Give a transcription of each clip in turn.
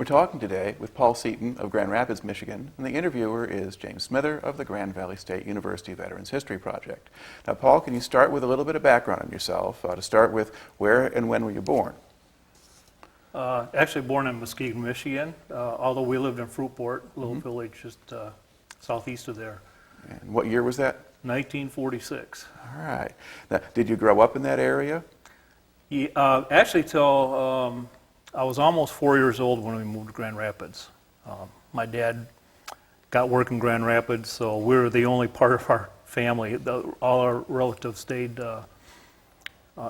We're talking today with Paul Ceton of Grand Rapids, Michigan, and the interviewer is James Smither of the Grand Valley State University Veterans History Project. Now, Paul, can you start with a little bit of background on yourself, to start with where and when were you born? Actually born in Muskegon, Michigan, although we lived in Fruitport, a little village just southeast of there. And what year was that? 1946. All right. Now, did you grow up in that area? Yeah, actually till I was almost 4 years old when we moved to Grand Rapids. My dad got work in Grand Rapids, so we were the only part of our family. All our relatives stayed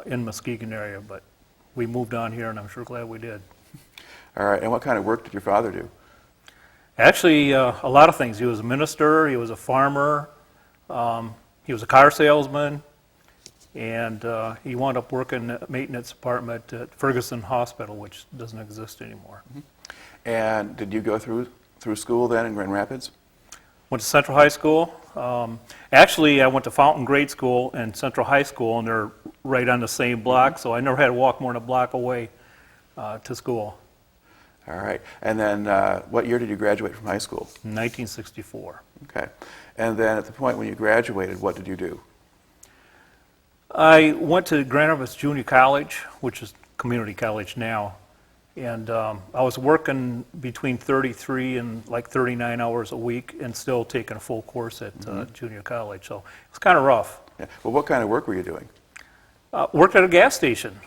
in Muskegon area, but we moved on here, and I'm sure glad we did. All right. And what kind of work did your father do? Actually, a lot of things. He was a minister, he was a farmer, he was a car salesman, and he wound up working at the maintenance department at Ferguson Hospital, which doesn't exist anymore. And did you go through school then in Grand Rapids? Went to Central High School. Actually, I went to Fountain Grade School and Central High School, and they're right on the same block, so I never had to walk more than a block away to school. All right. And then what year did you graduate from high school? 1964. Okay. And then at the point when you graduated, what did you do? I went to Grand Rapids Junior College, which is community college now, and I was working between 33 and like 39 hours a week and still taking a full course at junior college, so it was kind of rough. Yeah. Well, what kind of work were you doing? Worked at a gas station,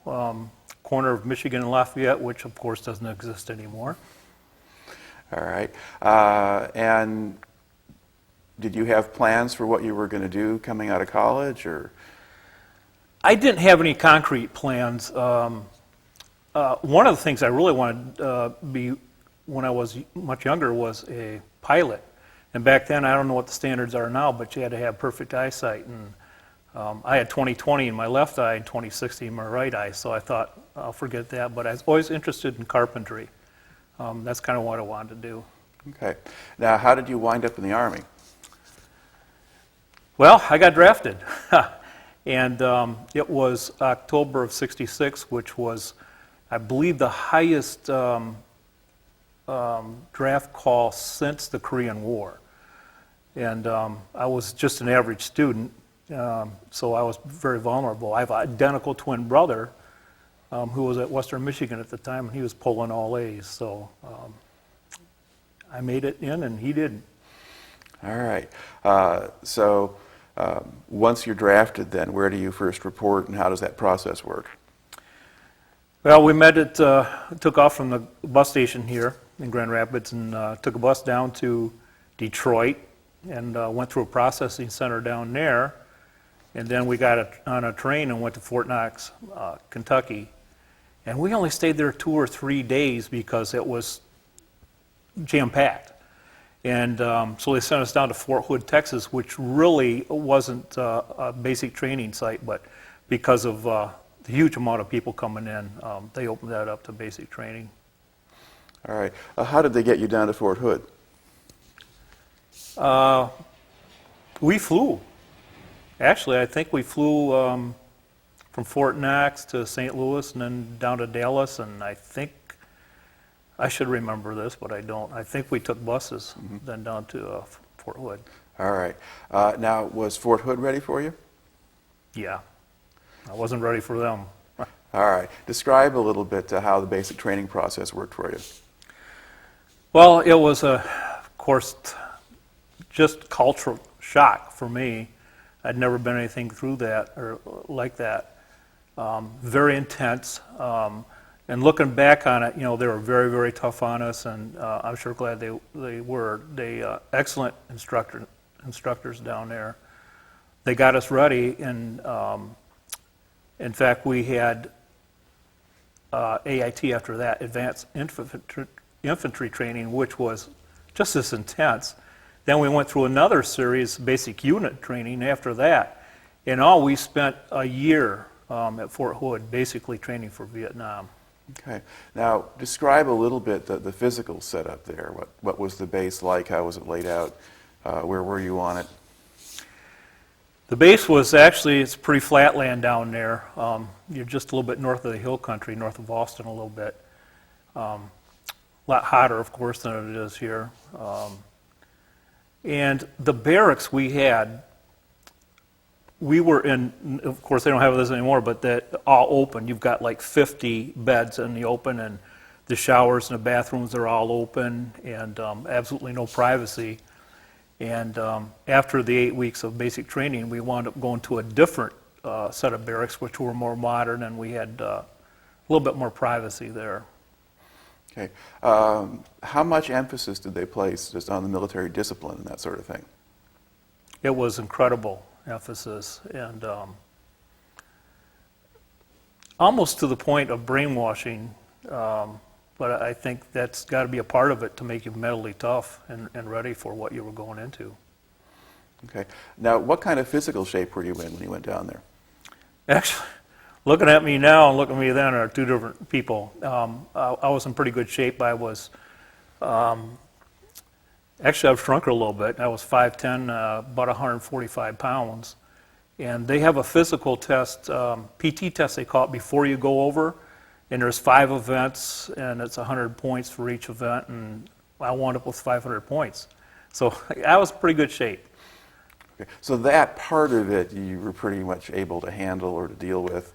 corner of Michigan and Lafayette, which of course doesn't exist anymore. All right. And did you have plans for what you were going to do coming out of college, or? I didn't have any concrete plans. One of the things I really wanted to be when I was much younger was a pilot. And back then, I don't know what the standards are now, but you had to have perfect eyesight. And I had 20/20 in my left eye and 20/60 in my right eye, so I thought, I'll forget that. But I was always interested in carpentry. That's kind of what I wanted to do. Okay. Now, how did you wind up in the Army? Well, I got drafted. And it was October of '66, which was, I believe, the highest draft call since the Korean War. And I was just an average student, so I was very vulnerable. I have an identical twin brother who was at Western Michigan at the time, and he was pulling all A's. So I made it in, and he didn't. All right. Once you're drafted, then where do you first report, and how does that process work? Well, we met at, took off from the bus station here in Grand Rapids and took a bus down to Detroit and went through a processing center down there. And then we got on a train and went to Fort Knox, Kentucky. And we only stayed there 2 or 3 days because it was jam-packed. And so they sent us down to Fort Hood, Texas, which really wasn't a basic training site, but because of the huge amount of people coming in, they opened that up to basic training. All right. How did they get you down to Fort Hood? We flew. Actually, I think we flew from Fort Knox to St. Louis and then down to Dallas, and I think I should remember this, but I don't. I think we took buses then down to Fort Hood. All right. Now, was Fort Hood ready for you? Yeah. I wasn't ready for them. All right. Describe a little bit how the basic training process worked for you. Well, it was, of course, just cultural shock for me. I'd never been anything through that or like that. Very intense. And looking back on it, you know, they were very, very tough on us, and I'm sure glad they were. They excellent instructors down there. They got us ready, and in fact, we had AIT after that, Advanced Infantry Training, which was just as intense. Then we went through another series, basic unit training after that. In all, we spent a year at Fort Hood, basically training for Vietnam. Okay. Now, describe a little bit the physical setup there. What was the base like? How was it laid out? Where were you on it? The base was actually, it's pretty flat land down there. You're just a little bit north of the hill country, north of Austin a little bit. lot hotter, of course, than it is here. And the barracks we had, we were in, of course they don't have this anymore, but that all open. You've got like 50 beds in the open, and the showers and the bathrooms are all open, and absolutely no privacy. And after the 8 weeks of basic training, we wound up going to a different set of barracks, which were more modern, and we had a little bit more privacy there. Okay. How much emphasis did they place just on the military discipline and that sort of thing? It was incredible emphasis, and almost to the point of brainwashing, but I think that's got to be a part of it to make you mentally tough and ready for what you were going into. Okay. Now, what kind of physical shape were you in when you went down there? Actually, looking at me now and looking at me then are two different people. I was in pretty good shape. I was, actually I've shrunk a little bit. I was 5'10", about 145 pounds. And they have a physical test, PT test they call it, before you go over. And there's 5 events, and it's 100 points for each event, and I wound up with 500 points. So I was in pretty good shape. Okay. So that part of it you were pretty much able to handle or to deal with,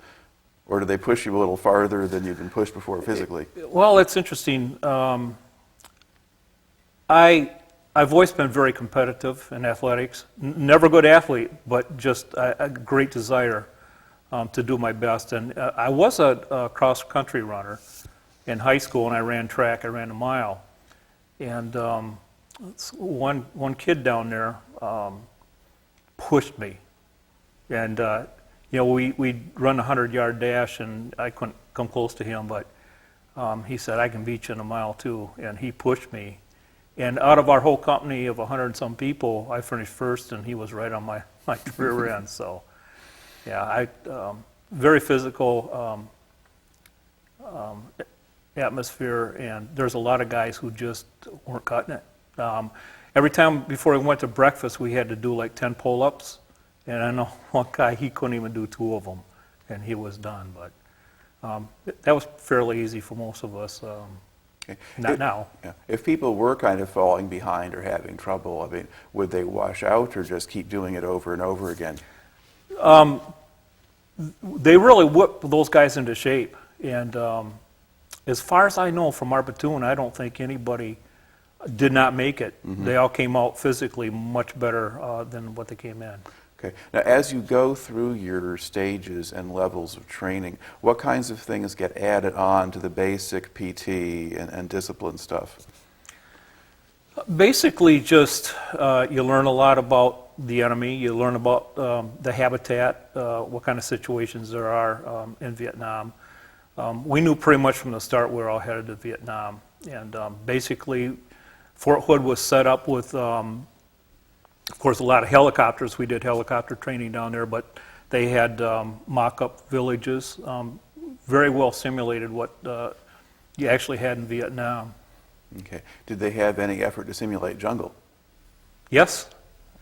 or did they push you a little farther than you'd been pushed before physically? Well, it's interesting. I've always been very competitive in athletics. Never a good athlete, but just a great desire to do my best. And I was a cross-country runner in high school, and I ran track. I ran a mile. And one kid down there pushed me. And, we'd run a 100-yard dash, and I couldn't come close to him, but he said, I can beat you in a mile, too. And he pushed me. And out of our whole company of 100-some people, I finished first, and he was right on my rear end. So, yeah, very physical atmosphere, and there's a lot of guys who just weren't cutting it. Every time before we went to breakfast, we had to do like 10 pull-ups, and I know one guy, he couldn't even do 2 of them, and he was done. But that was fairly easy for most of us. Okay. Not now. Yeah. If people were kind of falling behind or having trouble, I mean, would they wash out or just keep doing it over and over again? They really whipped those guys into shape. And as far as I know from our platoon, I don't think anybody did not make it. Mm-hmm. They all came out physically much better than what they came in. Okay. Now, as you go through your stages and levels of training, what kinds of things get added on to the basic PT and discipline stuff? Basically, just you learn a lot about the enemy. You learn about the habitat, what kind of situations there are in Vietnam. We knew pretty much from the start we were all headed to Vietnam. And basically, Fort Hood was set up with of course, a lot of helicopters. We did helicopter training down there, but they had mock-up villages, very well simulated what you actually had in Vietnam. Okay. Did they have any effort to simulate jungle? Yes.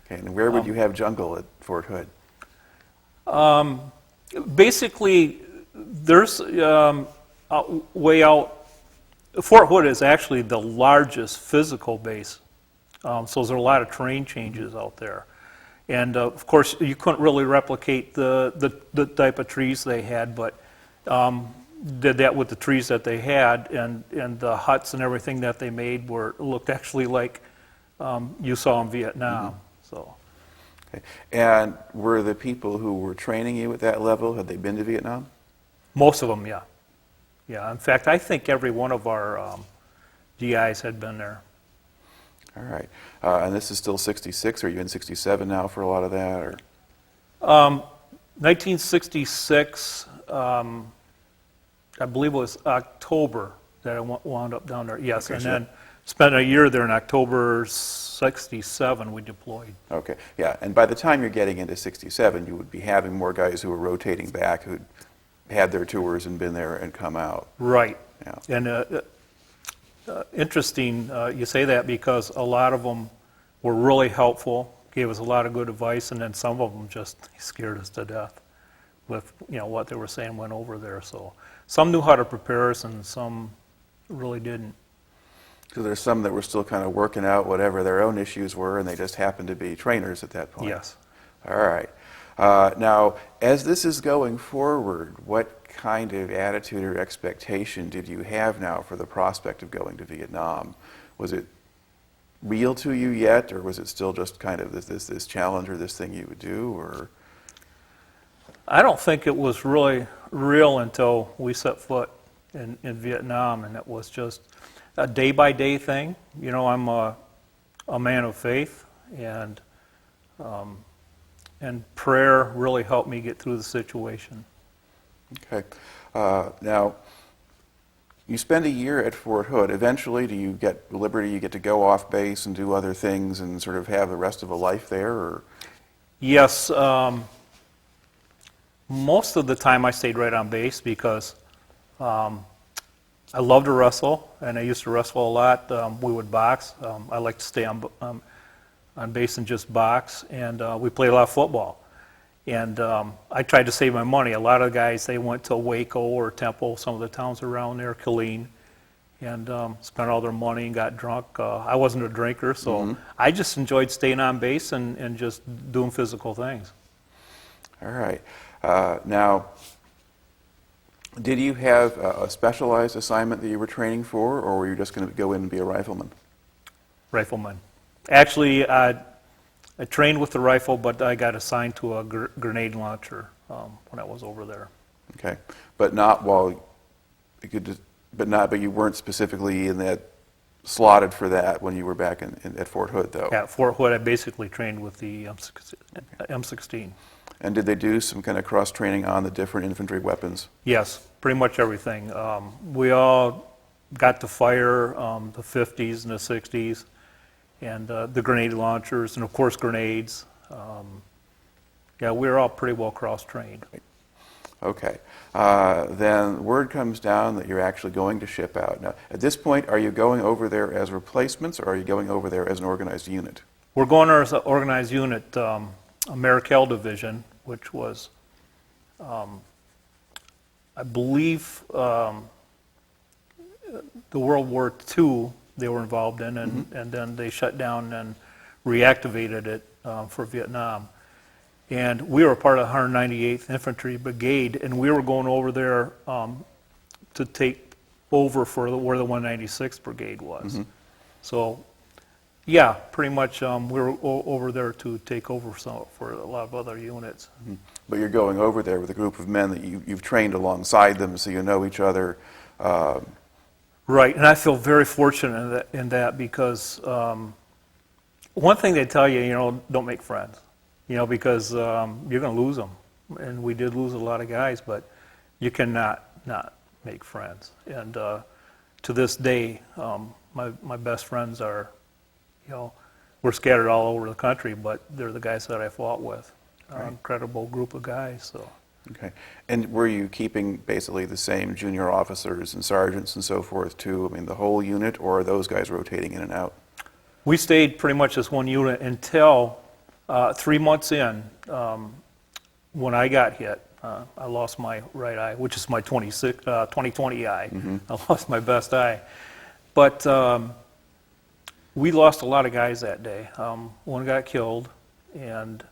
Okay. And where would you have jungle at Fort Hood? Basically, there's way out. Fort Hood is actually the largest physical base. So there's a lot of terrain changes out there. And of course, you couldn't really replicate the type of trees they had, but did that with the trees that they had, and the huts and everything that they made looked actually like you saw in Vietnam. Mm-hmm. So. Okay. And were the people who were training you at that level, had they been to Vietnam? Most of them, yeah. Yeah, in fact, I think every one of our GIs had been there. All right. And this is still 66? Are you in 67 now for a lot of that? Or 1966, I believe it was October that I wound up down there. Yes, okay, and then spent a year there in October 67 we deployed. Okay, yeah. And by the time you're getting into 67, you would be having more guys who were rotating back who'd had their tours and been there and come out. Right. Yeah. And interesting you say that, because a lot of them were really helpful, gave us a lot of good advice, and then some of them just scared us to death with what they were saying went over there. So some knew how to prepare us, and some really didn't. So there's some that were still kind of working out whatever their own issues were, and they just happened to be trainers at that point. Yes. All right. Now, as this is going forward, what kind of attitude or expectation did you have now for the prospect of going to Vietnam? Was it real to you yet, or was it still just kind of this challenge or this thing you would do, or? I don't think it was really real until we set foot in Vietnam, and it was just a day-by-day thing. You know, I'm a man of faith, and prayer really helped me get through the situation. Okay. Now, you spend a year at Fort Hood. Eventually, do you get liberty? You get to go off base and do other things and sort of have the rest of a life there, or? Yes. Most of the time I stayed right on base because I love to wrestle, and I used to wrestle a lot. We would box. I like to stay on base and just box, and we played a lot of football. And I tried to save my money. A lot of guys, they went to Waco or Temple, some of the towns around there, Killeen, and spent all their money and got drunk. I wasn't a drinker, so I just enjoyed staying on base and just doing physical things. All right. Now, did you have a specialized assignment that you were training for, or were you just going to go in and be a rifleman? Rifleman. Actually, I trained with the rifle, but I got assigned to a grenade launcher when I was over there. Okay, but not while you could, but you weren't specifically in that slotted for that when you were back at Fort Hood, though. At Fort Hood, I basically trained with the M16. And did they do some kind of cross training on the different infantry weapons? Yes, pretty much everything. We all got to fire the 50s and the 60s, and the grenade launchers, and of course grenades. Yeah, we were all pretty well cross-trained. Okay. Then word comes down that you're actually going to ship out. Now, at this point, are you going over there as replacements, or are you going over there as an organized unit? We're going there as an organized unit, Americal Division, which was, I believe, the World War II they were involved in, and then they shut down and reactivated it for Vietnam. And we were part of the 198th Infantry Brigade, and we were going over there to take over for where the 196th Brigade was. So, yeah, pretty much we were over there to take over for a lot of other units. But you're going over there with a group of men that you've trained alongside them, so you know each other. Right, and I feel very fortunate in that because one thing they tell you, don't make friends, because you're going to lose them. And we did lose a lot of guys, but you cannot not make friends. And to this day, my best friends are, we're scattered all over the country, but they're the guys that I fought with. Right. Incredible group of guys. So. Okay. And were you keeping basically the same junior officers and sergeants and so forth too? I mean, the whole unit, or are those guys rotating in and out? We stayed pretty much as one unit until 3 months in, when I got hit. I lost my right eye, which is my 20/20 eye. I lost my best eye. But we lost a lot of guys that day. One got killed, and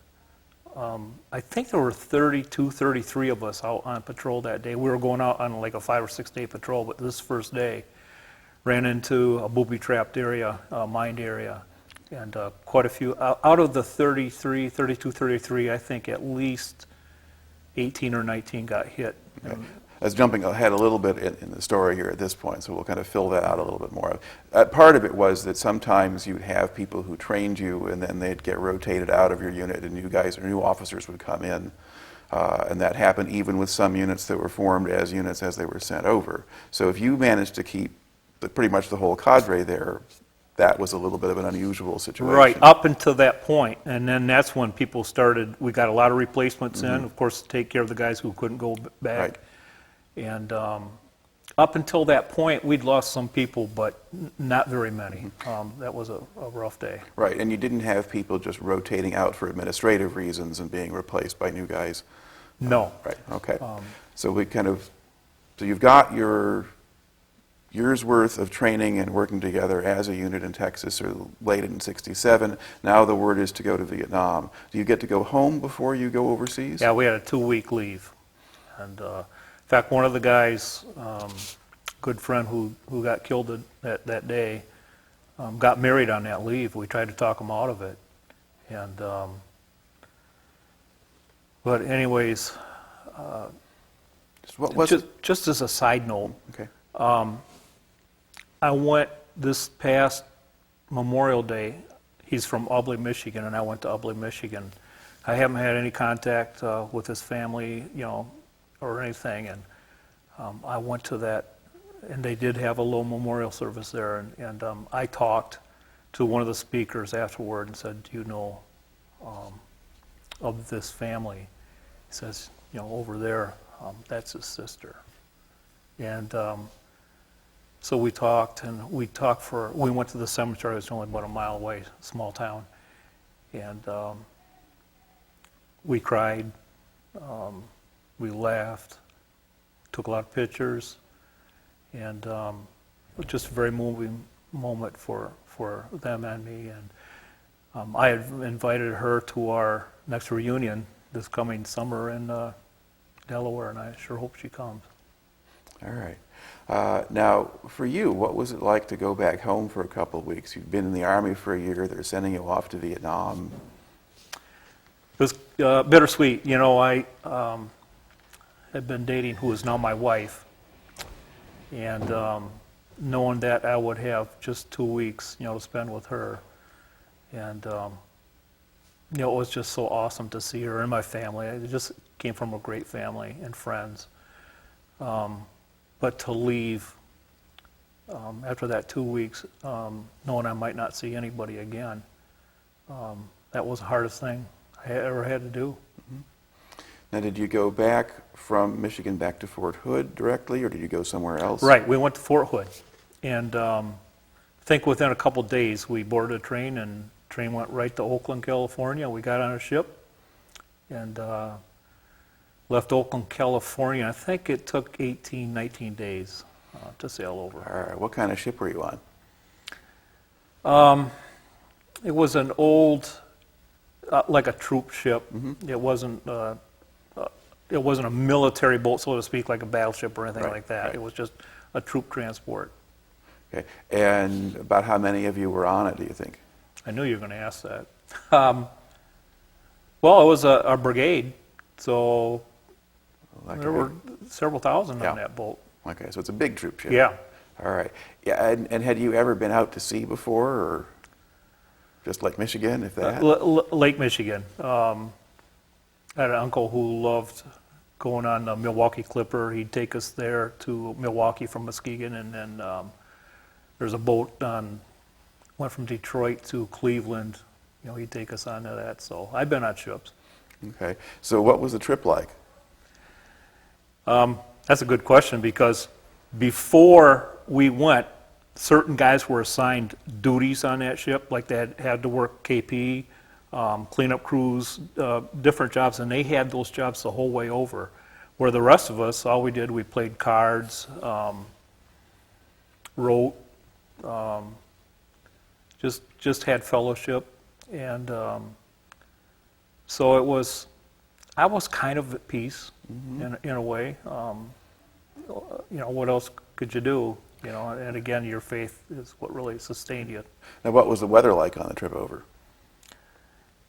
I think there were 32, 33 of us out on patrol that day. We were going out on like a 5 or 6 day patrol, but this first day ran into a booby-trapped area, mined area, and quite a few. Out of the 32, 33, I think at least 18 or 19 got hit. Okay. I was jumping ahead a little bit in the story here at this point, so we'll kind of fill that out a little bit more. Part of it was that sometimes you'd have people who trained you, and then they'd get rotated out of your unit, and new guys or new officers would come in. And that happened even with some units that were formed as units as they were sent over. So if you managed to keep pretty much the whole cadre there, that was a little bit of an unusual situation. Right, up until that point, and then that's when people started, we got a lot of replacements in, of course, to take care of the guys who couldn't go back. Right. And up until that point, we'd lost some people, but not very many. That was a rough day. Right, and you didn't have people just rotating out for administrative reasons and being replaced by new guys? No. Right, okay. So you've got your years' worth of training and working together as a unit in Texas or late in '67. Now the word is to go to Vietnam. Do you get to go home before you go overseas? Yeah, we had a 2-week leave. And in fact, one of the guys, good friend who got killed that day, got married on that leave. We tried to talk him out of it. And but anyways, just as a side note, Okay. I went this past Memorial Day. He's from Ubley, Michigan, and I went to Ubley, Michigan. I haven't had any contact with his family, or anything, and I went to that, and they did have a little memorial service there, and I talked to one of the speakers afterward and said, "Do you know of this family?" He says, "Over there, that's his sister." And so we talked, and we went to the cemetery. It was only about a mile away, small town, and we cried, we laughed, took a lot of pictures, and it was just a very moving moment for them and me. And I had invited her to our next reunion this coming summer in Delaware, and I sure hope she comes. All right. Now, for you, what was it like to go back home for a couple of weeks? You've been in the Army for a year. They're sending you off to Vietnam. It was bittersweet. I had been dating who is now my wife, and knowing that I would have just 2 weeks, to spend with her, and it was just so awesome to see her and my family. I just came from a great family and friends. But to leave after that 2 weeks, knowing I might not see anybody again, that was the hardest thing I ever had to do. Mm-hmm. Now, did you go back from Michigan back to Fort Hood directly, or did you go somewhere else? Right, we went to Fort Hood, and I think within a couple days we boarded a train, and the train went right to Oakland, California. We got on a ship, and left Oakland, California. I think it took 18, 19 days to sail over. All right. What kind of ship were you on? It was an old, like a troop ship. Mm-hmm. It wasn't a military boat, so to speak, like a battleship or anything like that. Right. It was just a troop transport. Okay. And about how many of you were on it, do you think? I knew you were going to ask that. Well, it was a brigade, so there were several thousand on that boat. Okay, so it's a big troop ship. Yeah. All right. Yeah, and had you ever been out to sea before, or just Lake Michigan, if that? Lake Michigan. I had an uncle who loved going on the Milwaukee Clipper. He'd take us there to Milwaukee from Muskegon, and then there's a boat went from Detroit to Cleveland. He'd take us on to that. So I've been on ships. Okay. So what was the trip like? That's a good question, because before we went, certain guys were assigned duties on that ship, like they had to work KP, cleanup crews, different jobs, and they had those jobs the whole way over. Where the rest of us, all we did, we played cards, wrote, just had fellowship, and so I was kind of at peace, in a way. What else could you do? And again, your faith is what really sustained you. Now, what was the weather like on the trip over?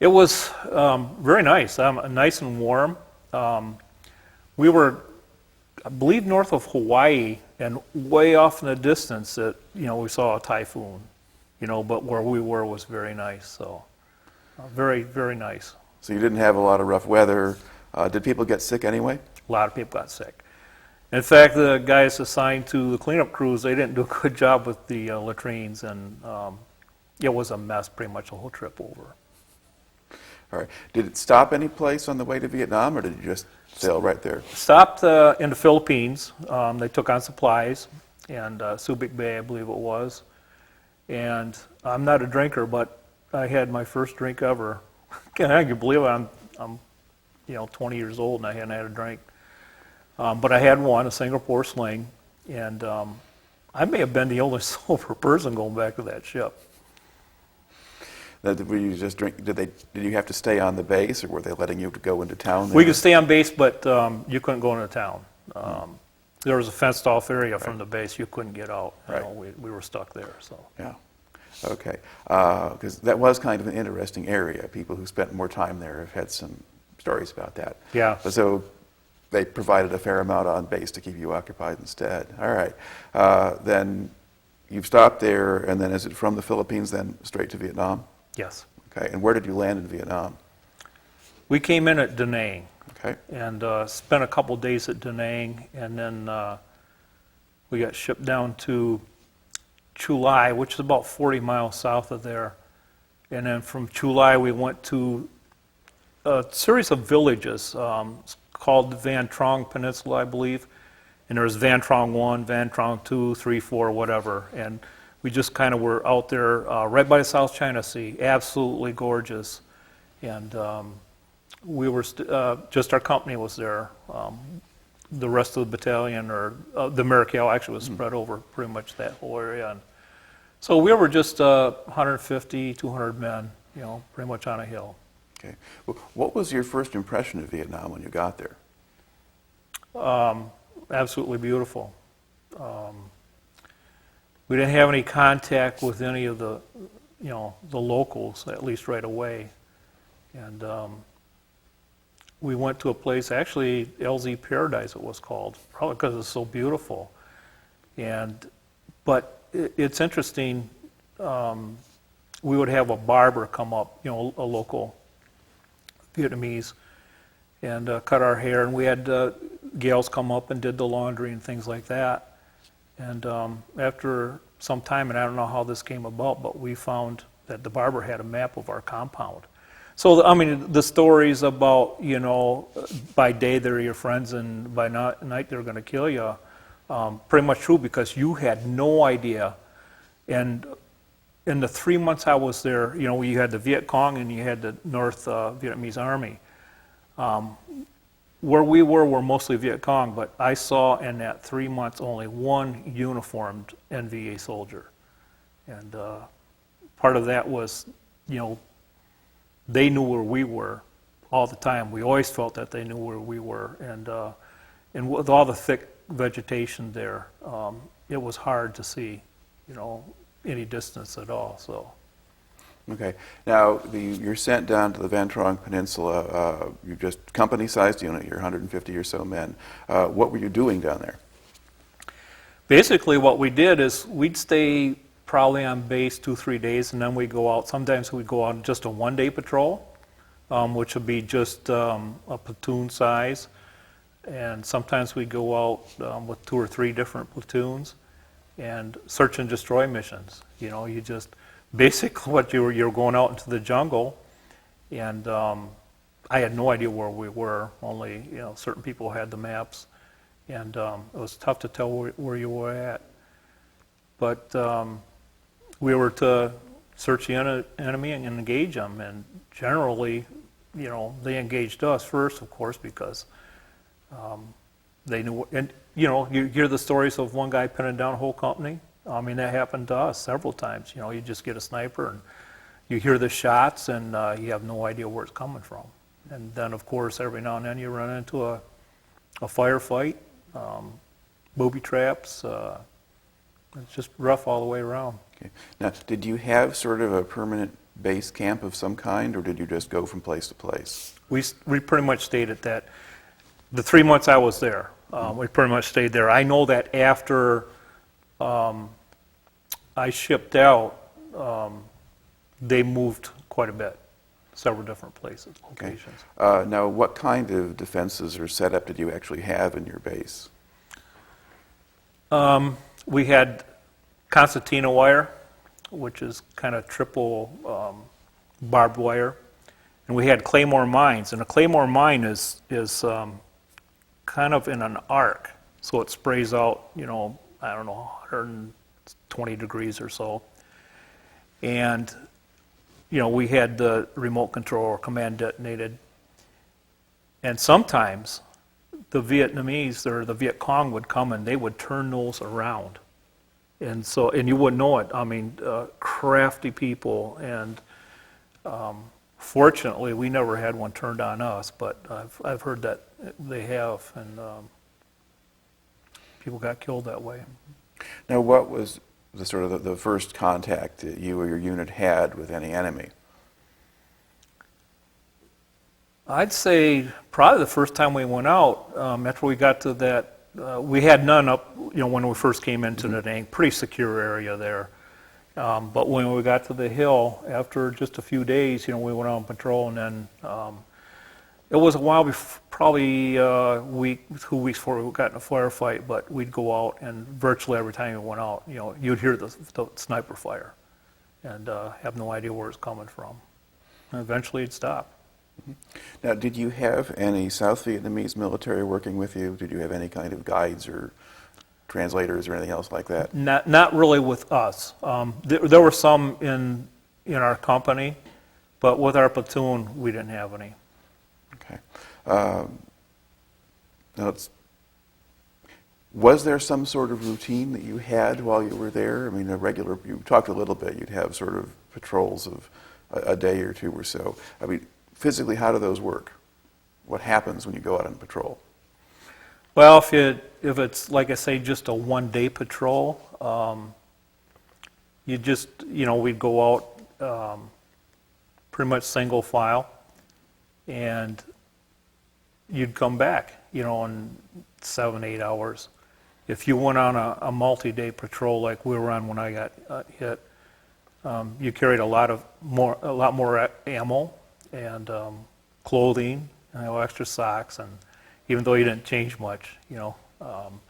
It was very nice, nice and warm. We were, I believe, north of Hawaii, and way off in the distance that we saw a typhoon. But where we were was very nice. So very, very nice. So you didn't have a lot of rough weather. Did people get sick anyway? A lot of people got sick. In fact, the guys assigned to the cleanup crews, they didn't do a good job with the latrines, and it was a mess pretty much the whole trip over. All right. Did it stop any place on the way to Vietnam, or did you just sail right there? Stopped in the Philippines. They took on supplies, and Subic Bay, I believe it was. And I'm not a drinker, but I had my first drink ever. I can believe it. I'm 20 years old, and I hadn't had a drink. But I had one, a Singapore sling, and I may have been the only sober person going back to that ship. Were you just drink? Did you have to stay on the base, or were they letting you go into town there? We could stay on base, but you couldn't go into town. There was a fenced-off area from the base. You couldn't get out. You know, we were stuck there. So yeah, okay. Because that was kind of an interesting area. People who spent more time there have had some stories about that. yeah, So they provided a fair amount on base to keep you occupied instead. All right. Then you've stopped there, and then is it from the Philippines then straight to Vietnam? yes. Okay. And where did you land in Vietnam? We came in at Da Nang. Okay. And spent a couple days at Da Nang, and then we got shipped down to Chu Lai, which is about 40 miles south of there. And then from Chu Lai, we went to a series of villages called Van Truong Peninsula, I believe. And there was Van Truong 1, Van Truong 2, 3, 4, whatever. And we just kind of were out there right by the South China Sea, absolutely gorgeous. And we were just our company was there. The rest of the battalion, or the Americal, actually was spread over pretty much that whole area. And so we were just 150, 200 men, you know, pretty much on a hill. Okay. Well, what was your first impression of Vietnam when you got there? Absolutely beautiful. We didn't have any contact with any of the, you know, the locals, at least right away. And we went to a place, actually LZ Paradise it was called, probably because it's so beautiful. But it's interesting, we would have a barber come up, you know, a local Vietnamese, and cut our hair, and we had gals come up and did the laundry and things like that. And after some time, and I don't know how this came about, but we found that the barber had a map of our compound. So, I mean, the stories about, you know, by day they're your friends and by night they're going to kill you, pretty much true, because you had no idea. And in the 3 months I was there, you know, you had the Viet Cong and you had the North Vietnamese Army. Where we were mostly Viet Cong, but I saw in that 3 months only one uniformed NVA soldier. And part of that was, you know, they knew where we were all the time. We always felt that they knew where we were. And with all the thick vegetation there, it was hard to see, you know, any distance at all. So. Okay. Now, you're sent down to the Van Truong Peninsula. You're just company-sized unit. You're 150 or so men. What were you doing down there? Basically, what we did is we'd stay probably on base 2-3 days, and then we'd go out. Sometimes we'd go on just a one-day patrol, which would be just a platoon size. And sometimes we'd go out with 2 or 3 different platoons and search and destroy missions. You know, you just basically what you're going out into the jungle, and I had no idea where we were. Only, you know, certain people had the maps, and it was tough to tell where you were at. But we were to search the enemy and engage them, and generally, you know, they engaged us first, of course, because they knew. And you know, you hear the stories of one guy pinning down a whole company. I mean, that happened to us several times. You know, you just get a sniper and you hear the shots and you have no idea where it's coming from. And then, of course, every now and then you run into a firefight, booby traps. It's just rough all the way around. Okay. Now, did you have sort of a permanent base camp of some kind, or did you just go from place to place? We pretty much stayed at that. The 3 months I was there, we pretty much stayed there. I know that after I shipped out, they moved quite a bit, several different places, locations. Okay. Now, what kind of defenses or setup did you actually have in your base? We had concertina wire, which is kind of triple barbed wire, and we had claymore mines. And a claymore mine is kind of in an arc, so it sprays out, you know, I don't know, 120 degrees or so. And, you know, we had the remote control or command detonated. And sometimes the Vietnamese or the Viet Cong would come and they would turn those around And so, and you wouldn't know it. I mean, crafty people, and fortunately, we never had one turned on us, but I've heard that they have, and people got killed that way. Now, what was the sort of the first contact that you or your unit had with any enemy? I'd say probably the first time we went out, after we got to that, we had none up, when we first came into the dang, pretty secure area there. But when we got to the hill, after just a few days, we went out on patrol, and then it was a while before, probably a week, 2 weeks before we got in a firefight, but we'd go out, and virtually every time we went out, you'd hear the sniper fire and have no idea where it's coming from. And eventually it'd stop. Now, did you have any South Vietnamese military working with you? Did you have any kind of guides or translators or anything else like that? Not really with us. There were some in our company, but with our platoon, we didn't have any. Okay. Now, was there some sort of routine that you had while you were there? I mean, you talked a little bit, you'd have sort of patrols of a day or two or so. I mean, physically, how do those work? What happens when you go out on patrol? Well, if it's, like I say, just a one-day patrol, we'd go out pretty much single file, and you'd come back, in 7-8 hours. If you went on a multi-day patrol like we were on when I got hit, you carried a lot more ammo and clothing, extra socks, and even though you didn't change much, and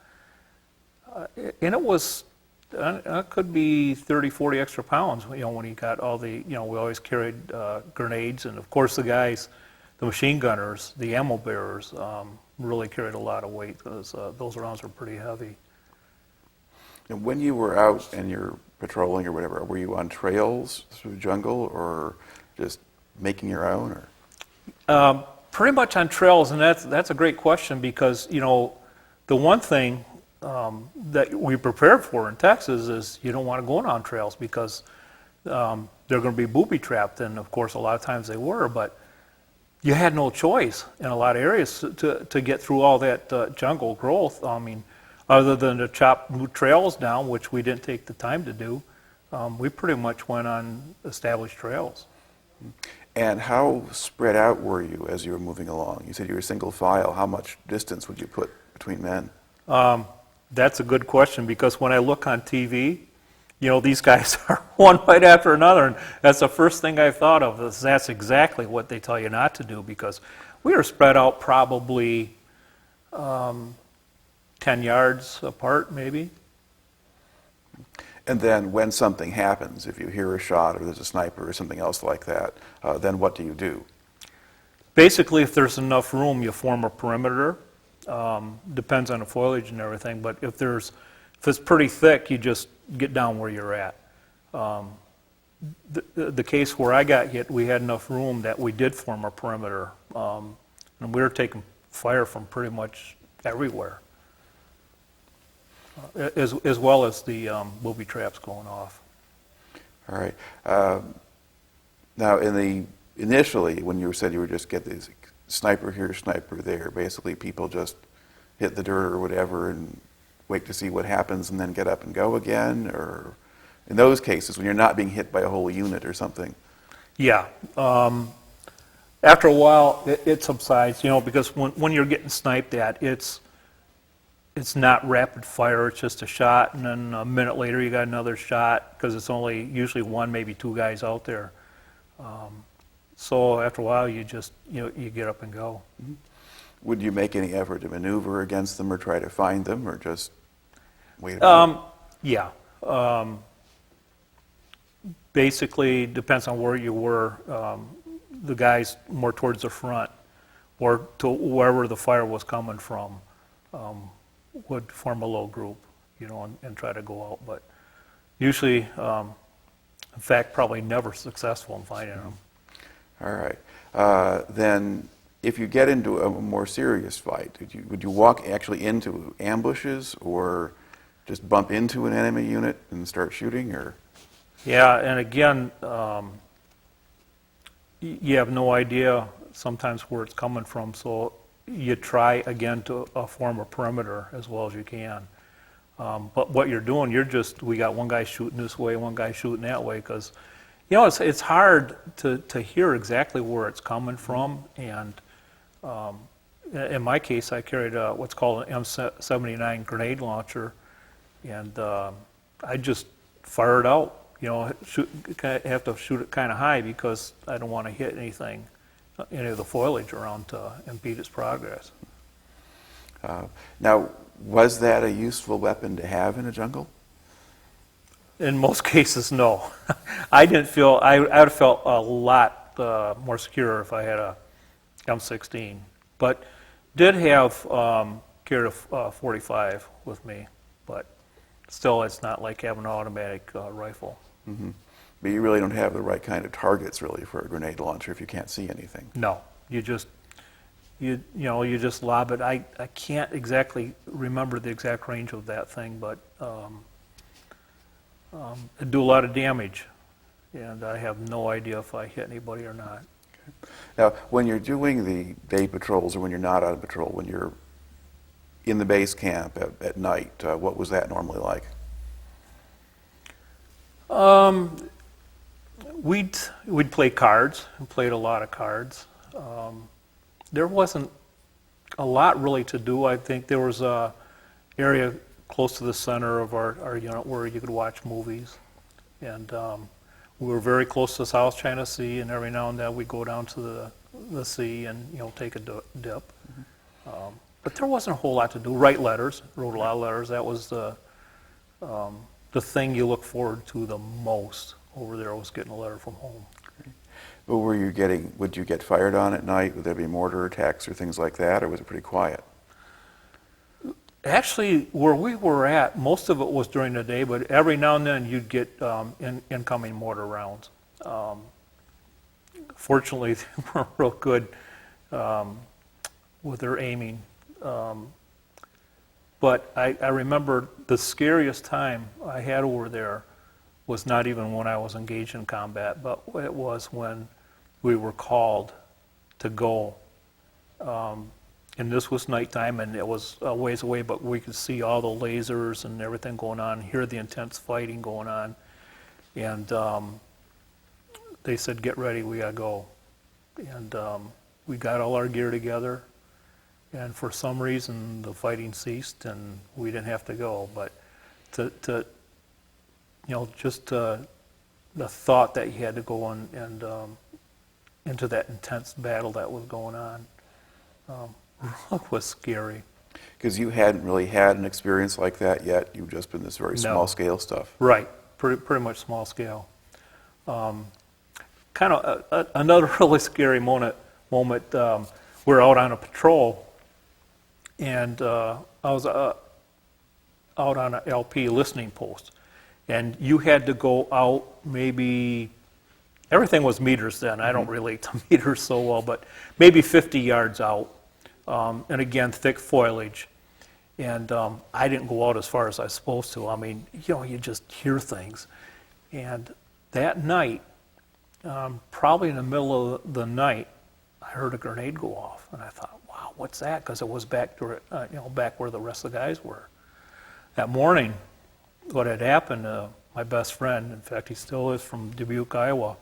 it was, it could be 30, 40 extra pounds, when you got all the, we always carried grenades, and of course the machine gunners, the ammo bearers, really carried a lot of weight, because those rounds were pretty heavy. And when you were out and you're patrolling or whatever, were you on trails through the jungle, or just making your own? Or pretty much on trails, and that's a great question, because the one thing that we prepared for in Texas is you don't want to go on trails, because they're going to be booby trapped, and of course a lot of times they were, but you had no choice in a lot of areas to get through all that jungle growth. I mean, other than to chop new trails down, which we didn't take the time to do, we pretty much went on established trails. And how spread out were you as you were moving along? You said you were single file. How much distance would you put between men? That's a good question, because when I look on TV, these guys are one fight after another, and that's the first thing I thought of. That's exactly what they tell you not to do, because we were spread out probably 10 yards apart, maybe. And then when something happens, if you hear a shot or there's a sniper or something else like that, then what do you do? Basically, if there's enough room, you form a perimeter. Depends on the foliage and everything, but if it's pretty thick, you just get down where you're at. The case where I got hit, we had enough room that we did form a perimeter, and we were taking fire from pretty much everywhere, as well as the booby traps going off. All right. Now, initially, when you said you would just get these sniper here, sniper there, basically people just hit the dirt or whatever and wait to see what happens and then get up and go again, or in those cases when you're not being hit by a whole unit or something? Yeah. After a while, it subsides, because when you're getting sniped at, it's not rapid fire, it's just a shot, and then a minute later you got another shot, because it's only usually one, maybe two guys out there. So after a while, you just, you get up and go. Mm-hmm. Would you make any effort to maneuver against them or try to find them, or just wait a minute? Yeah. Basically, depends on where you were. The guys more towards the front, or to wherever the fire was coming from, would form a low group, and try to go out. But usually, in fact, probably never successful in finding them. All right. Then, if you get into a more serious fight, would you walk actually into ambushes, or just bump into an enemy unit and start shooting, or? Yeah, and again, you have no idea sometimes where it's coming from, so you try again to form a perimeter as well as you can. But what you're doing, we got one guy shooting this way, one guy shooting that way, because, it's hard to hear exactly where it's coming from, and in my case, I carried what's called an M79 grenade launcher, and I just fire it out. Have to shoot it kind of high because I don't want to hit any of the foliage around to impede its progress. Now, was that a useful weapon to have in a jungle? In most cases, no. I would have felt a lot more secure if I had a M16, but did have carried a 45 with me, but still, it's not like having an automatic rifle. Mm-hmm. But you really don't have the right kind of targets, really, for a grenade launcher if you can't see anything. No, you just lob it. I can't exactly remember the exact range of that thing, but it do a lot of damage, and I have no idea if I hit anybody or not. Okay. Now, when you're doing the day patrols, or when you're not on patrol, when you're in the base camp at night, what was that normally like? We'd play cards, and played a lot of cards. There wasn't a lot really to do. I think there was a area close to the center of our unit where you could watch movies, and we were very close to the South China Sea, and every now and then we'd go down to the sea and take a dip. Mm-hmm. But there wasn't a whole lot to do. Write letters, wrote a lot of letters. That was the thing you look forward to the most over there, was getting a letter from home. Okay. Well, would you get fired on at night? Would there be mortar attacks or things like that, or was it pretty quiet? Actually, where we were at, most of it was during the day, but every now and then you'd get incoming mortar rounds. Fortunately, they weren't real good with their aiming. But I remember the scariest time I had over there was not even when I was engaged in combat, but it was when we were called to go. And this was nighttime, and it was a ways away, but we could see all the lasers and everything going on, hear the intense fighting going on. And they said, "Get ready, we gotta go." And we got all our gear together, and for some reason the fighting ceased and we didn't have to go. But the thought that you had to go on and into that intense battle that was going on was scary. Because you hadn't really had an experience like that yet. You've just been this very small scale stuff. Right, pretty much small scale. Kind of another really scary moment. We're out on a patrol, and I was out on an LP listening post, and you had to go out maybe, everything was meters then. I don't relate to meters so well, but maybe 50 yards out, and again, thick foliage. And I didn't go out as far as I was supposed to. I mean, you just hear things. And that night, probably in the middle of the night, I heard a grenade go off, and I thought, "Wow, what's that?" Because it was back to back where the rest of the guys were. That morning, what had happened, my best friend, in fact, he still is, from Dubuque, Iowa,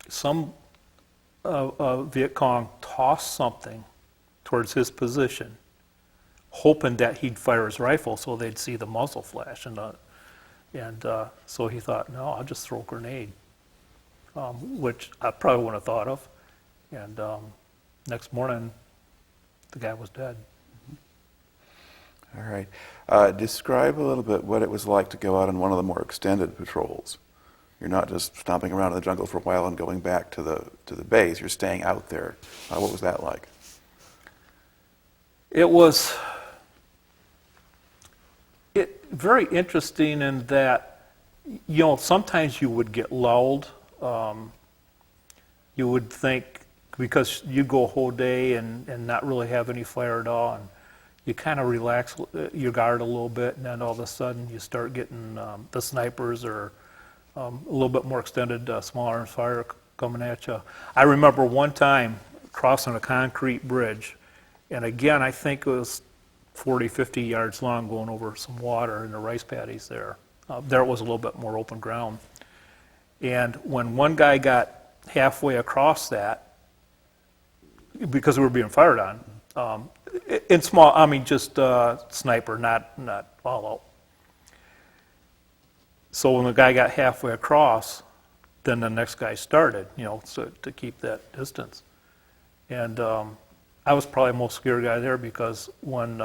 some Viet Cong tossed something towards his position, hoping that he'd fire his rifle so they'd see the muzzle flash, and so he thought, "No, I'll just throw a grenade," which I probably wouldn't have thought of. And next morning, the guy was dead. All right. Describe a little bit what it was like to go out on one of the more extended patrols. You're not just stomping around in the jungle for a while and going back to the base. You're staying out there. What was that like? It was very interesting in that, sometimes you would get lulled. You would think, because you go a whole day and not really have any fire at all, and you kind of relax your guard a little bit, and then all of a sudden you start getting the snipers or a little bit more extended small arms fire coming at you. I remember one time crossing a concrete bridge, and again, I think it was 40, 50 yards long, going over some water in the rice paddies there. There it was a little bit more open ground. And when one guy got halfway across that, because we were being fired on, in small, I mean just sniper, not all out. So when the guy got halfway across, then the next guy started, so to keep that distance. And I was probably the most scared guy there, because when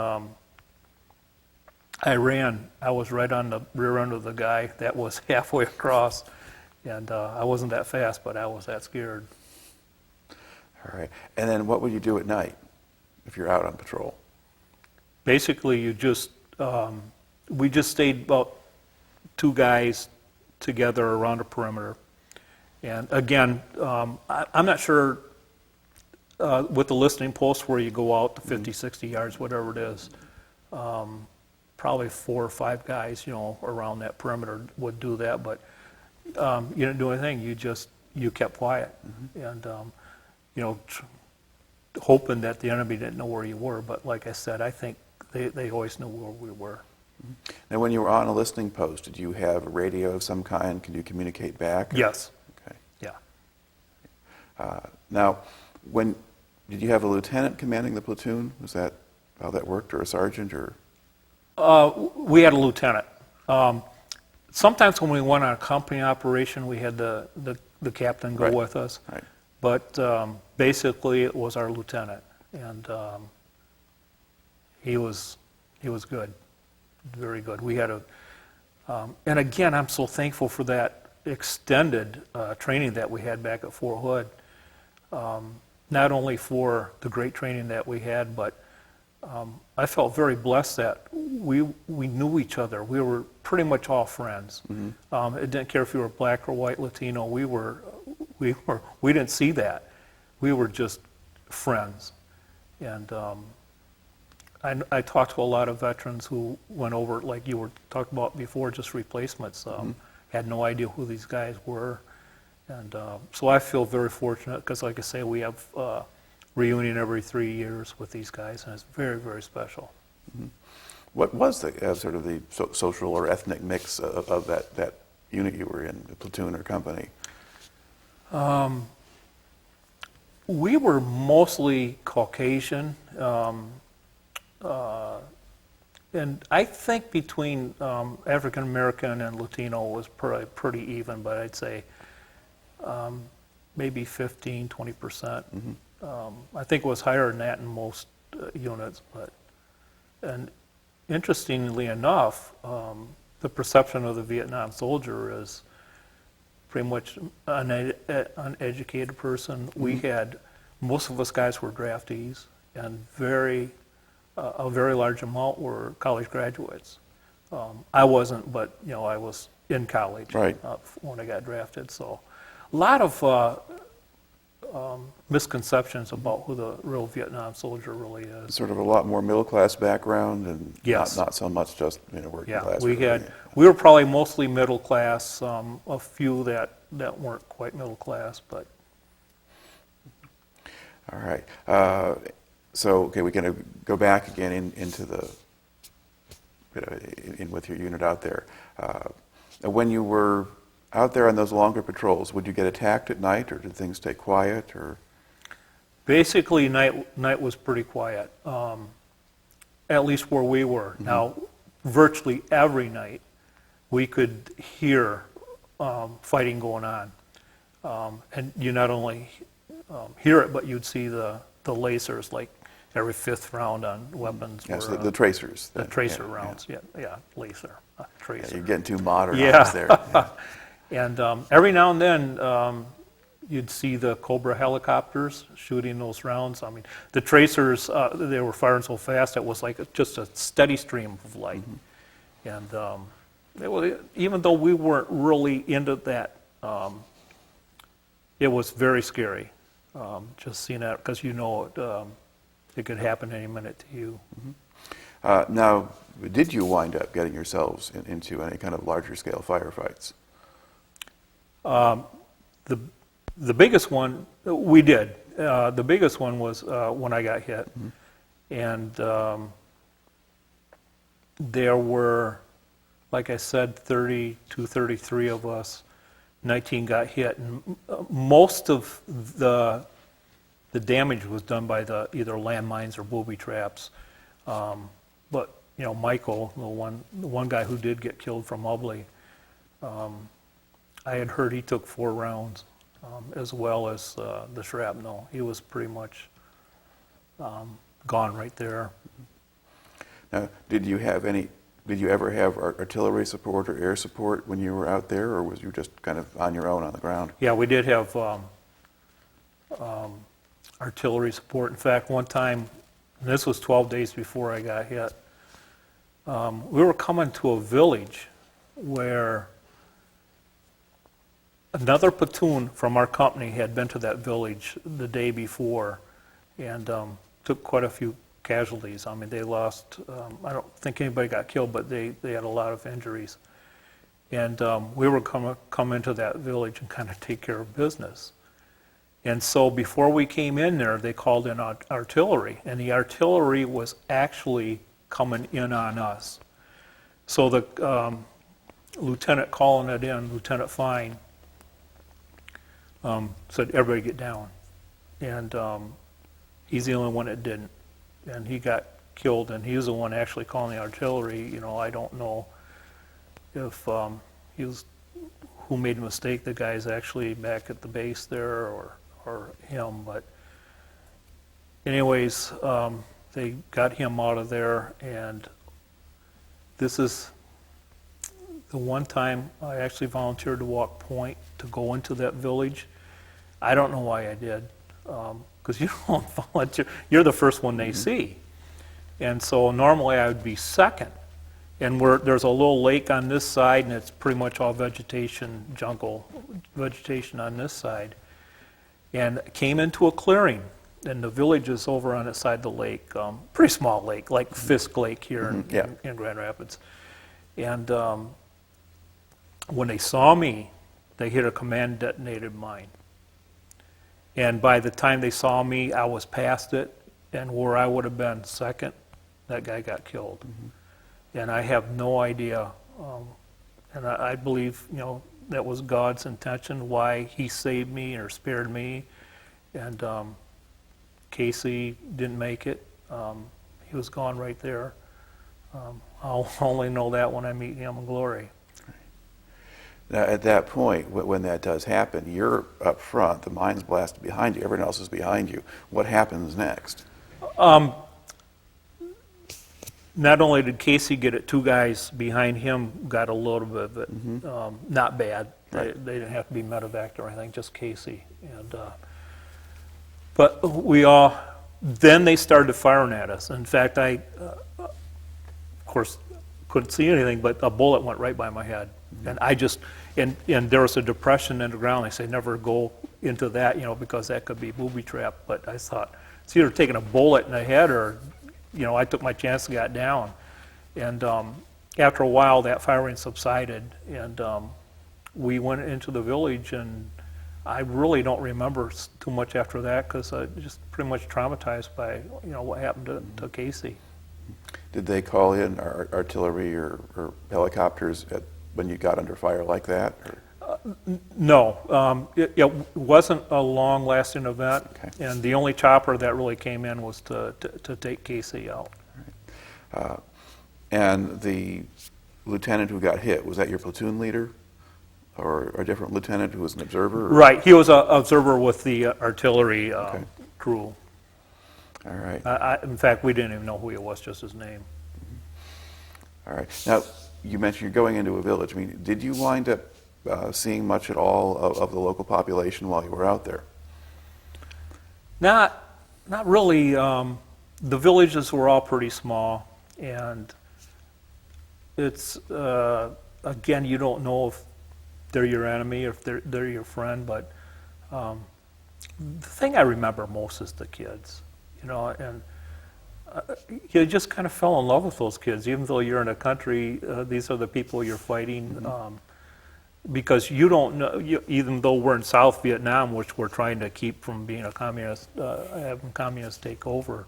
I ran, I was right on the rear end of the guy that was halfway across, and I wasn't that fast, but I was that scared. All right. And then what would you do at night if you're out on patrol? Basically, we just stayed about 2 guys together around the perimeter. And again, I'm not sure with the listening posts where you go out to 50, 60 yards, whatever it is, probably 4 or 5 guys, around that perimeter would do that, but you didn't do anything. You kept quiet, and hoping that the enemy didn't know where you were. But like I said, I think they always knew where we were. Now, when you were on a listening post, did you have a radio of some kind? Could you communicate back? Yes. Okay. Yeah. Now, did you have a lieutenant commanding the platoon? Was that how that worked, or a sergeant, or? We had a lieutenant. Sometimes when we went on a company operation, we had the captain go with us. Right. But basically, it was our lieutenant, and he was good, very good. We had and again, I'm so thankful for that extended training that we had back at Fort Hood. Not only for the great training that we had, but I felt very blessed that we knew each other. We were pretty much all friends. It didn't care if you were black or white, Latino. We didn't see that. We were just friends. And I talked to a lot of veterans who went over, like you were talking about before, just replacements. Had no idea who these guys were. And so I feel very fortunate, because like I say, we have reunion every 3 years with these guys, and it's very, very special. What was the sort of the social or ethnic mix of that unit you were in, the platoon or company? We were mostly Caucasian, and I think between African American and Latino was pretty even, but I'd say maybe 15, 20%. I think it was higher than that in most units, and interestingly enough, the perception of the Vietnam soldier is pretty much an uneducated person. We had, most of us guys were draftees, and a very large amount were college graduates. I wasn't, but I was in college when I got drafted. So a lot of misconceptions about who the real Vietnam soldier really is. Sort of a lot more middle class background, and yes. not so much just working class. We were probably mostly middle class. A few that weren't quite middle class, but. All right. So okay, we're going to go back again into the with your unit out there. When you were out there on those longer patrols, would you get attacked at night, or did things stay quiet, or? Basically, night was pretty quiet, at least where we were. Now, virtually every night, we could hear fighting going on, and you not only hear it, but you'd see the lasers, like every 5th round on weapons. Yes, the tracers. The tracer rounds, yeah, laser, tracer. Yeah, you're getting too modernized there. Yeah. And every now and then, you'd see the Cobra helicopters shooting those rounds. I mean, the tracers, they were firing so fast, it was like just a steady stream of light. And even though we weren't really into that, it was very scary, just seeing that, because it could happen any minute to you. Now, did you wind up getting yourselves into any kind of larger scale firefights? The biggest one, we did. The biggest one was when I got hit. And there were, like I said, 32, 33 of us. 19 got hit. And most of the damage was done by either landmines or booby traps. But, you know, Michael, the one guy who did get killed from Ubley, I had heard he took 4 rounds, as well as the shrapnel. He was pretty much gone right there. Now, did you ever have artillery support or air support when you were out there, or was you just kind of on your own on the ground? Yeah, we did have artillery support. In fact, one time, and this was 12 days before I got hit, we were coming to a village where another platoon from our company had been to that village the day before and took quite a few casualties. I mean, they lost, I don't think anybody got killed, but they had a lot of injuries. And we were going to come into that village and kind of take care of business. And so before we came in there, they called in artillery, and the artillery was actually coming in on us. So the lieutenant calling it in, Lieutenant Fine, said, everybody get down. And he's the only one that didn't. And he got killed, and he was the one actually calling the artillery. You know, I don't know if he was who made a mistake. The guy's actually back at the base there, or him. But anyways, they got him out of there, and this is the one time I actually volunteered to walk point to go into that village. I don't know why I did, because you don't volunteer. You're the first one they see. And so normally I would be second. And there's a little lake on this side, and it's pretty much all vegetation, jungle vegetation on this side. And came into a clearing, and the village is over on the side of the lake, pretty small lake, like Fisk Lake here in Grand Rapids. And when they saw me, they hit a command detonated mine. And by the time they saw me, I was past it, and where I would have been second, that guy got killed. And I have no idea, and I believe, you know, that was God's intention, why he saved me or spared me. And Casey didn't make it. He was gone right there. I'll only know that when I meet him in glory. Now, at that point, when that does happen, you're up front, the mine's blasted behind you, everyone else is behind you. What happens next? Not only did Casey get it, 2 guys behind him got a little bit of it. Not bad. Right. They didn't have to be medevaced or anything, just Casey. And but we all, then they started firing at us. In fact, I, of course, couldn't see anything, but a bullet went right by my head. And I just, and there was a depression in the ground. They say never go into that, you know, because that could be booby trap. But I thought, it's either taking a bullet in the head or, you know, I took my chance and got down. And after a while, that firing subsided, and we went into the village, and I really don't remember too much after that, because I just pretty much traumatized by, you know, what happened to Casey. Did they call in artillery or helicopters when you got under fire like that? No, it wasn't a long-lasting event, Okay. and the only chopper that really came in was to take Casey out. Right. And the lieutenant who got hit, was that your platoon leader? Or a different lieutenant who was an observer? Or? Right, he was an observer with the artillery crew. All right. In fact, we didn't even know who he was, just his name. All right. Now, you mentioned you're going into a village. I mean, did you wind up seeing much at all of the local population while you were out there? Not really. The villages were all pretty small, and it's again, you don't know if they're your enemy or if they're your friend. But the thing I remember most is the kids, you know. And you just kind of fell in love with those kids, even though you're in a country, these are the people you're fighting, because you don't know, even though we're in South Vietnam, which we're trying to keep from being a communist, having communists take over,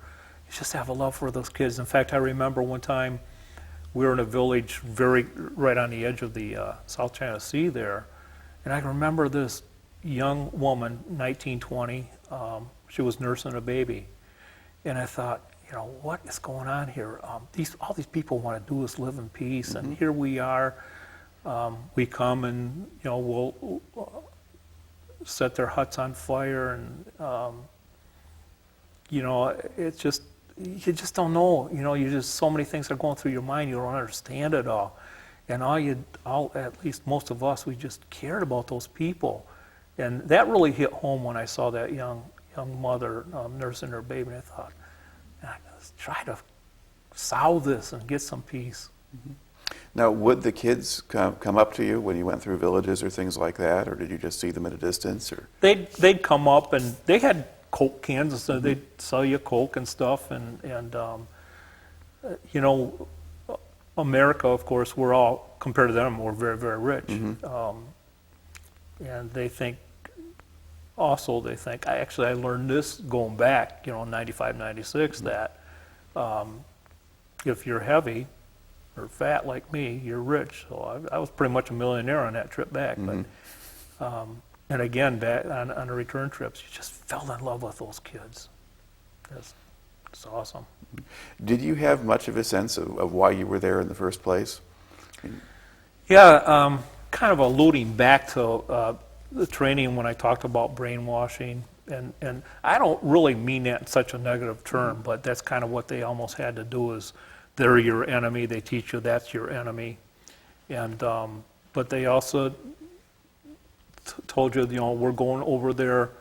you just have a love for those kids. In fact, I remember one time we were in a village right on the edge of the South China Sea there, and I remember this young woman, 19, 20, she was nursing a baby, and I thought, you know, what is going on here? All these people want to do is live in peace, and here we are. We come and, you know, we'll set their huts on fire, and you know, it's just, you just don't know. You know, you just, so many things are going through your mind. You don't understand it all, and at least most of us, we just cared about those people, and that really hit home when I saw that young mother nursing her baby. And I thought, let's try to solve this and get some peace. Now, would the kids come up to you when you went through villages or things like that, or did you just see them at a distance? Or they'd come up, and they had Coke cans, and so they'd sell you Coke and stuff, and you know, America, of course, we're all, compared to them, we're very, very rich, and they think, I learned this going back, you know, 95, 96, that if you're heavy or fat like me, you're rich. So I was pretty much a millionaire on that trip back. But and again, back on the return trips, you just fell in love with those kids. It's awesome. Did you have much of a sense of why you were there in the first place? Yeah, kind of alluding back to the training when I talked about brainwashing, and I don't really mean that in such a negative term, but that's kind of what they almost had to do. Is they're your enemy, they teach you that's your enemy, and but they also told you, you know, we're going over there,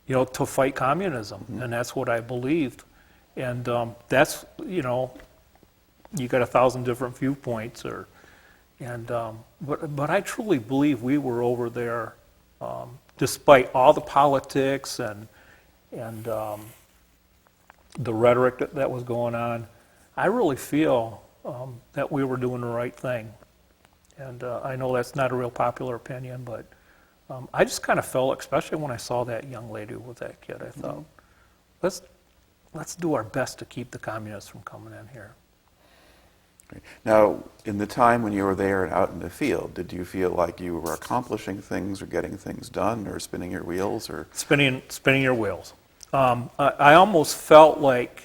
you know, to fight communism, and that's what I believed, and that's, you know, you got 1,000 different viewpoints, but I truly believe we were over there. Despite all the politics and the rhetoric that was going on, I really feel that we were doing the right thing. And I know that's not a real popular opinion, but I just kind of felt, especially when I saw that young lady with that kid, I thought, let's do our best to keep the communists from coming in here. Now, in the time when you were there and out in the field, did you feel like you were accomplishing things or getting things done or spinning your wheels? Or spinning your wheels. I almost felt like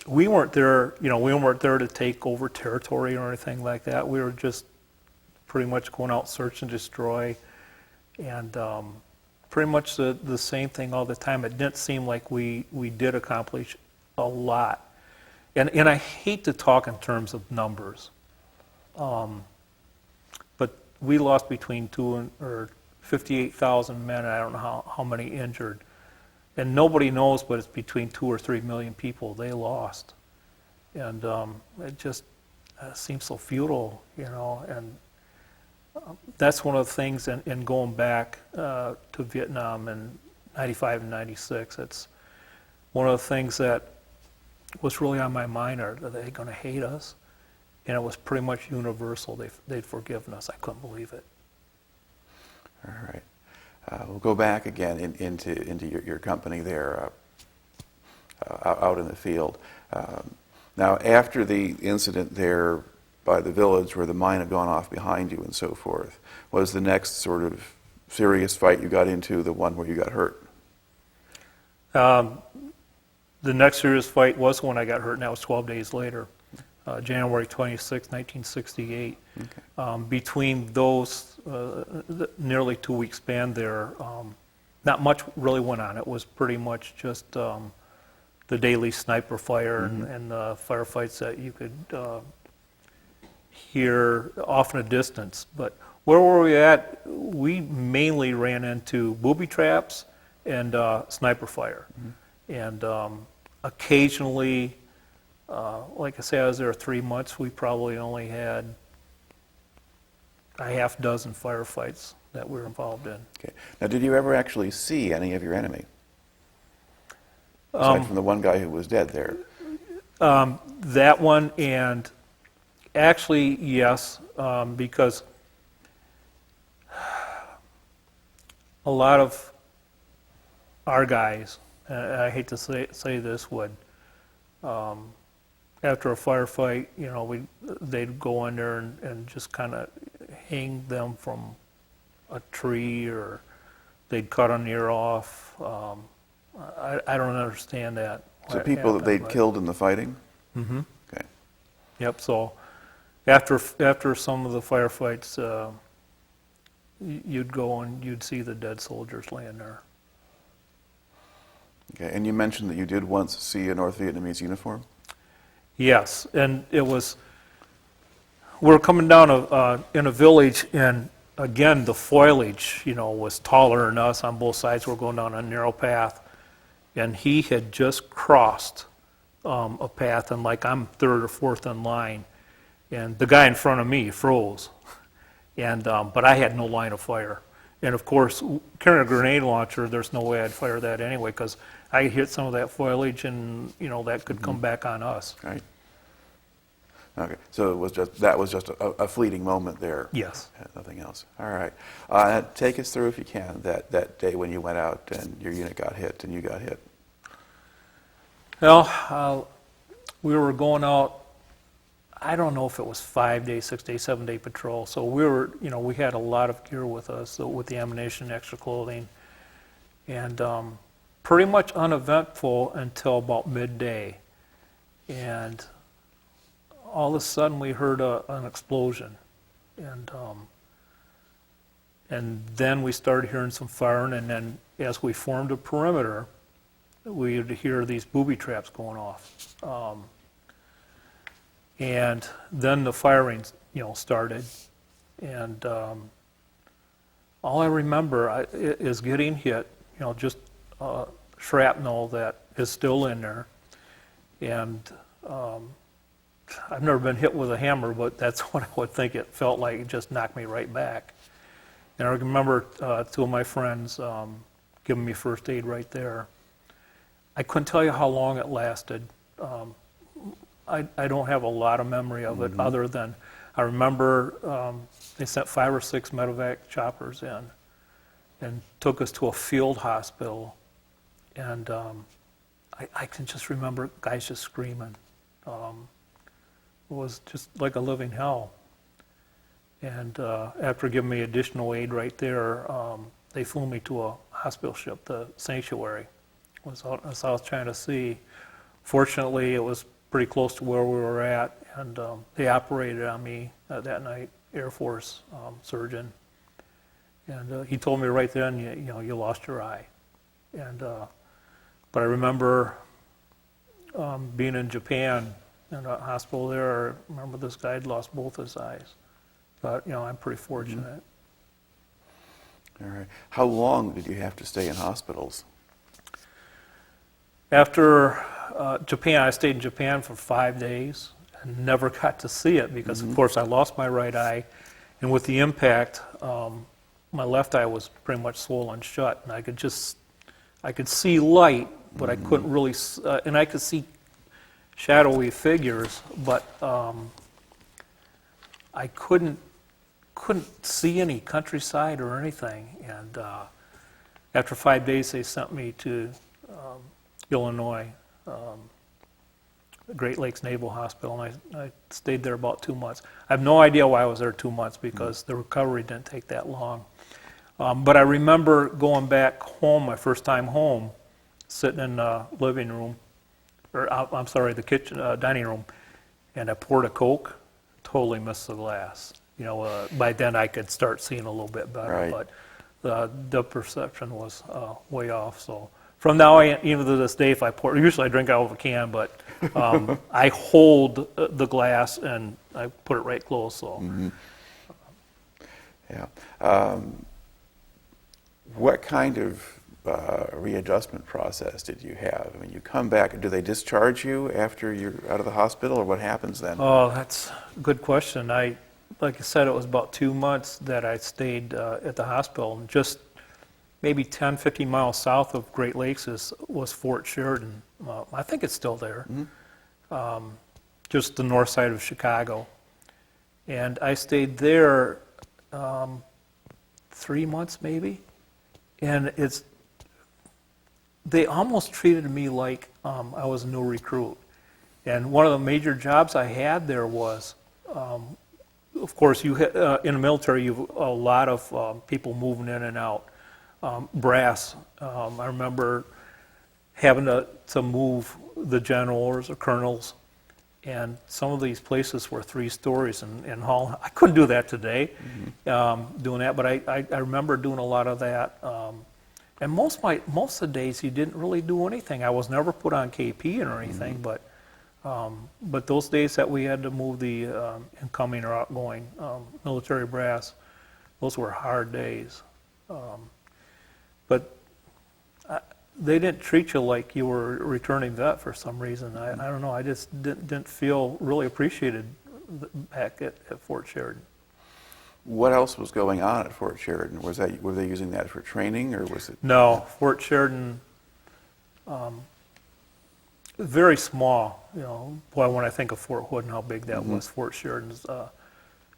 we weren't there, you know, we weren't there to take over territory or anything like that. We were just pretty much going out, search and destroy, and pretty much the same thing all the time. It didn't seem like we did accomplish a lot. And I hate to talk in terms of numbers, but we lost between 58,000 men, and I don't know how many injured. And nobody knows, but it's between 2 or 3 million people they lost. And it just seems so futile, you know. And that's one of the things in going back to Vietnam in 95 and 96. It's one of the things that was really on my mind. Are they going to hate us? And it was pretty much universal. They'd forgiven us. I couldn't believe it. All right. We'll go back again into your company there out in the field. Now, after the incident there by the village where the mine had gone off behind you and so forth, was the next sort of serious fight you got into the one where you got hurt? The next serious fight was when I got hurt, and that was 12 days later, January 26, 1968. Okay. Between those nearly 2-week span there, not much really went on. It was pretty much just the daily sniper fire and the firefights that you could hear off in a distance. But where were we at? We mainly ran into booby traps and sniper fire. And occasionally, like I say, I was there 3 months, we probably only had a half dozen firefights that we were involved in. Okay. Now, did you ever actually see any of your enemy? aside from the one guy who was dead there? That one, and actually, yes, because a lot of our guys, and I hate to say this, would, after a firefight, they'd go in there and just kind of hang them from a tree, or they'd cut an ear off. I don't understand that. So people that they'd killed in the fighting? Mm-hmm. Okay. Yep. So after some of the firefights, you'd go and you'd see the dead soldiers laying there. Okay. And you mentioned that you did once see a North Vietnamese uniform? Yes, and we were coming down in a village, and again the foliage, was taller than us on both sides. We're going down a narrow path, and he had just crossed a path, and like I'm third or fourth in line, and the guy in front of me froze, and but I had no line of fire, and of course carrying a grenade launcher, there's no way I'd fire that anyway, because I hit some of that foliage, and that could come back on us. Right. Okay, so that was just a fleeting moment there. Yes. Nothing else. All right. Take us through, if you can, that day when you went out and your unit got hit and you got hit. Well, we were going out, I don't know if it was 5 day, 6 day, 7 day patrol. So we had a lot of gear with us, so with the ammunition, extra clothing, and pretty much uneventful until about midday. And all of a sudden we heard an explosion, and then we started hearing some firing, and then as we formed a perimeter, we would hear these booby traps going off, and then the firing started, and all I remember is getting hit, just shrapnel that is still in there, and I've never been hit with a hammer, but that's what I would think it felt like. It just knocked me right back. And I remember two of my friends giving me first aid right there. I couldn't tell you how long it lasted. I don't have a lot of memory of it, other than I remember they sent 5 or 6 medevac choppers in and took us to a field hospital. And I can just remember guys just screaming. It was just like a living hell. And after giving me additional aid right there, they flew me to a hospital ship, the Sanctuary. It was out in South China Sea. Fortunately, it was pretty close to where we were at, and they operated on me that night, Air Force surgeon. And he told me right then, you lost your eye. And but I remember being in Japan in a hospital there. I remember this guy had lost both his eyes. But, I'm pretty fortunate. All right. How long did you have to stay in hospitals? After Japan, I stayed in Japan for 5 days and never got to see it because, of course, I lost my right eye. And with the impact, my left eye was pretty much swollen shut. And I could see light, but I couldn't really, and I could see shadowy figures, but I couldn't see any countryside or anything. And after 5 days, they sent me to Illinois, Great Lakes Naval Hospital, and I stayed there about 2 months. I have no idea why I was there 2 months, because the recovery didn't take that long. But I remember going back home, my first time home, sitting in the living room, or I'm sorry, the kitchen, dining room, and I poured a Coke, totally missed the glass. By then I could start seeing a little bit better, right. But the perception was way off. So from now on, even to this day, if I pour, usually I drink out of a can, but I hold the glass and I put it right close. So. Yeah. What kind of readjustment process did you have? I mean, you come back, do they discharge you after you're out of the hospital, or what happens then? Oh, that's a good question. Like I said, it was about 2 months that I stayed at the hospital, and just maybe 10, 15 miles south of Great Lakes was Fort Sheridan. I think it's still there, just the north side of Chicago. And I stayed there 3 months maybe, and they almost treated me like I was a new recruit. And one of the major jobs I had there was, of course, in the military, you have a lot of people moving in and out. Brass, I remember having to move the generals or colonels, and some of these places were 3 stories in Hall. I couldn't do that today, doing that, but I remember doing a lot of that. And most of the days, you didn't really do anything. I was never put on KP or anything, but those days that we had to move the incoming or outgoing military brass, those were hard days. But they didn't treat you like you were a returning vet for some reason. I don't know. I just didn't feel really appreciated back at Fort Sheridan. What else was going on at Fort Sheridan? Were they using that for training, or was it? No, Fort Sheridan, very small. You know, boy, when I think of Fort Hood and how big that was, Fort Sheridan's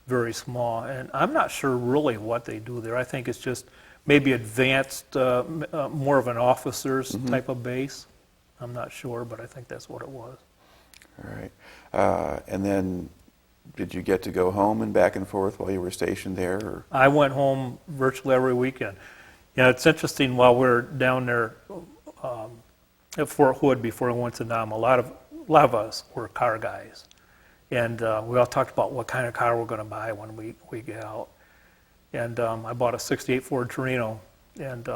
very small. And I'm not sure really what they do there. I think it's just maybe advanced, more of an officer's type of base. I'm not sure, but I think that's what it was. All right. And then did you get to go home and back and forth while you were stationed there? Or? I went home virtually every weekend. You know, it's interesting, while we were down there at Fort Hood before I went to Nam, a lot of us were car guys. And we all talked about what kind of car we're going to buy when we get out. And I bought a '68 Ford Torino, and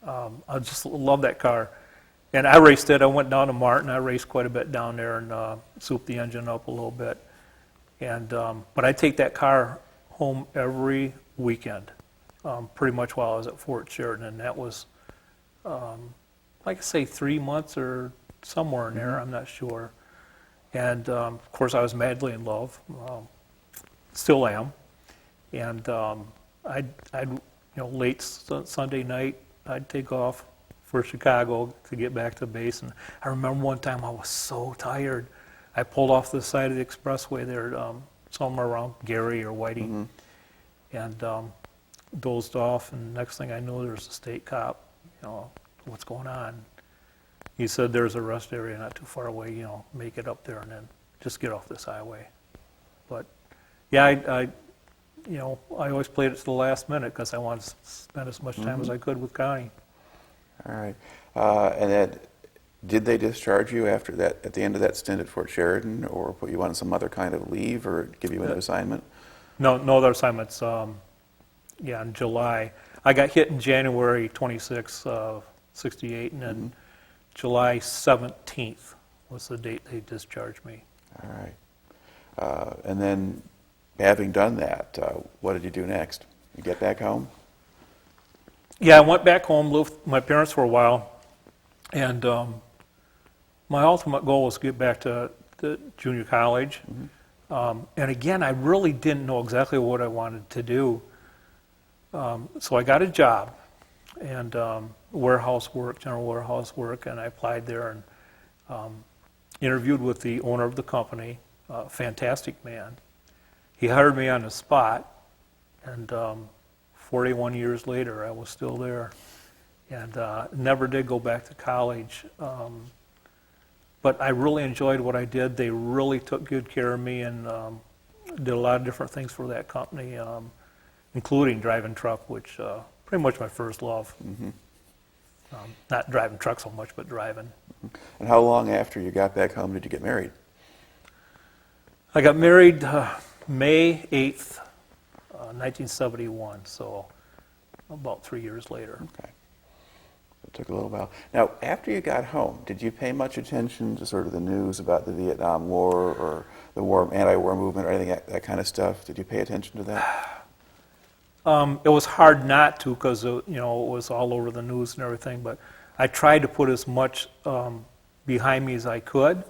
I just love that car. And I raced it. I went down to Martin. I raced quite a bit down there and souped the engine up a little bit. And but I take that car home every weekend, pretty much while I was at Fort Sheridan. And that was, like I say, 3 months or somewhere in there. I'm not sure. And of course, I was madly in love. Still am. And I'd late Sunday night, I'd take off for Chicago to get back to base. And I remember one time I was so tired, I pulled off the side of the expressway there, somewhere around Gary or Whiting, and dozed off. And next thing I knew, there was a state cop. What's going on? He said, there's a rest area not too far away. Make it up there and then just get off this highway. But yeah, I always played it to the last minute because I wanted to spend as much time as I could with Connie. All right. And then, did they discharge you after that, at the end of that stint at Fort Sheridan, or put you on some other kind of leave, or give you an assignment? No other assignments. In July. I got hit in January 26th of '68, and then July 17th was the date they discharged me. All right. And then, having done that, what did you do next? You get back home? Yeah, I went back home, lived with my parents for a while, and my ultimate goal was to get back to junior college. And again, I really didn't know exactly what I wanted to do. So I got a job, and warehouse work, general warehouse work, and I applied there and interviewed with the owner of the company, fantastic man. He hired me on the spot, and 41 years later, I was still there, and never did go back to college. But I really enjoyed what I did. They really took good care of me and did a lot of different things for that company, including driving truck, which pretty much my first love. Not driving truck so much, but driving. And how long after you got back home did you get married? I got married May 8th, 1971, so about 3 years later. Okay. It took a little while. Now, after you got home, did you pay much attention to sort of the news about the Vietnam War or the anti-war movement or anything, that kind of stuff? Did you pay attention to that? It was hard not to because, it was all over the news and everything, but I tried to put as much behind me as I could.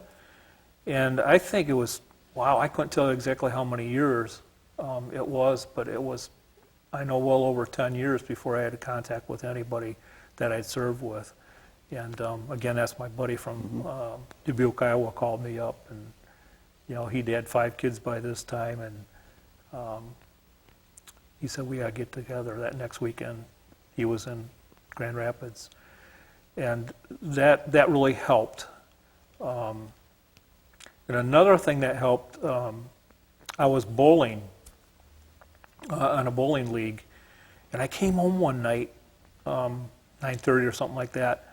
And I think it was, I couldn't tell you exactly how many years it was, but it was I know, well over 10 years before I had contact with anybody that I'd served with. And again, that's my buddy from Dubuque, Iowa, called me up, and he'd had 5 kids by this time, and he said, we gotta get together that next weekend. He was in Grand Rapids, and that really helped. And another thing that helped, I was bowling on a bowling league, and I came home one night, 9:30 or something like that.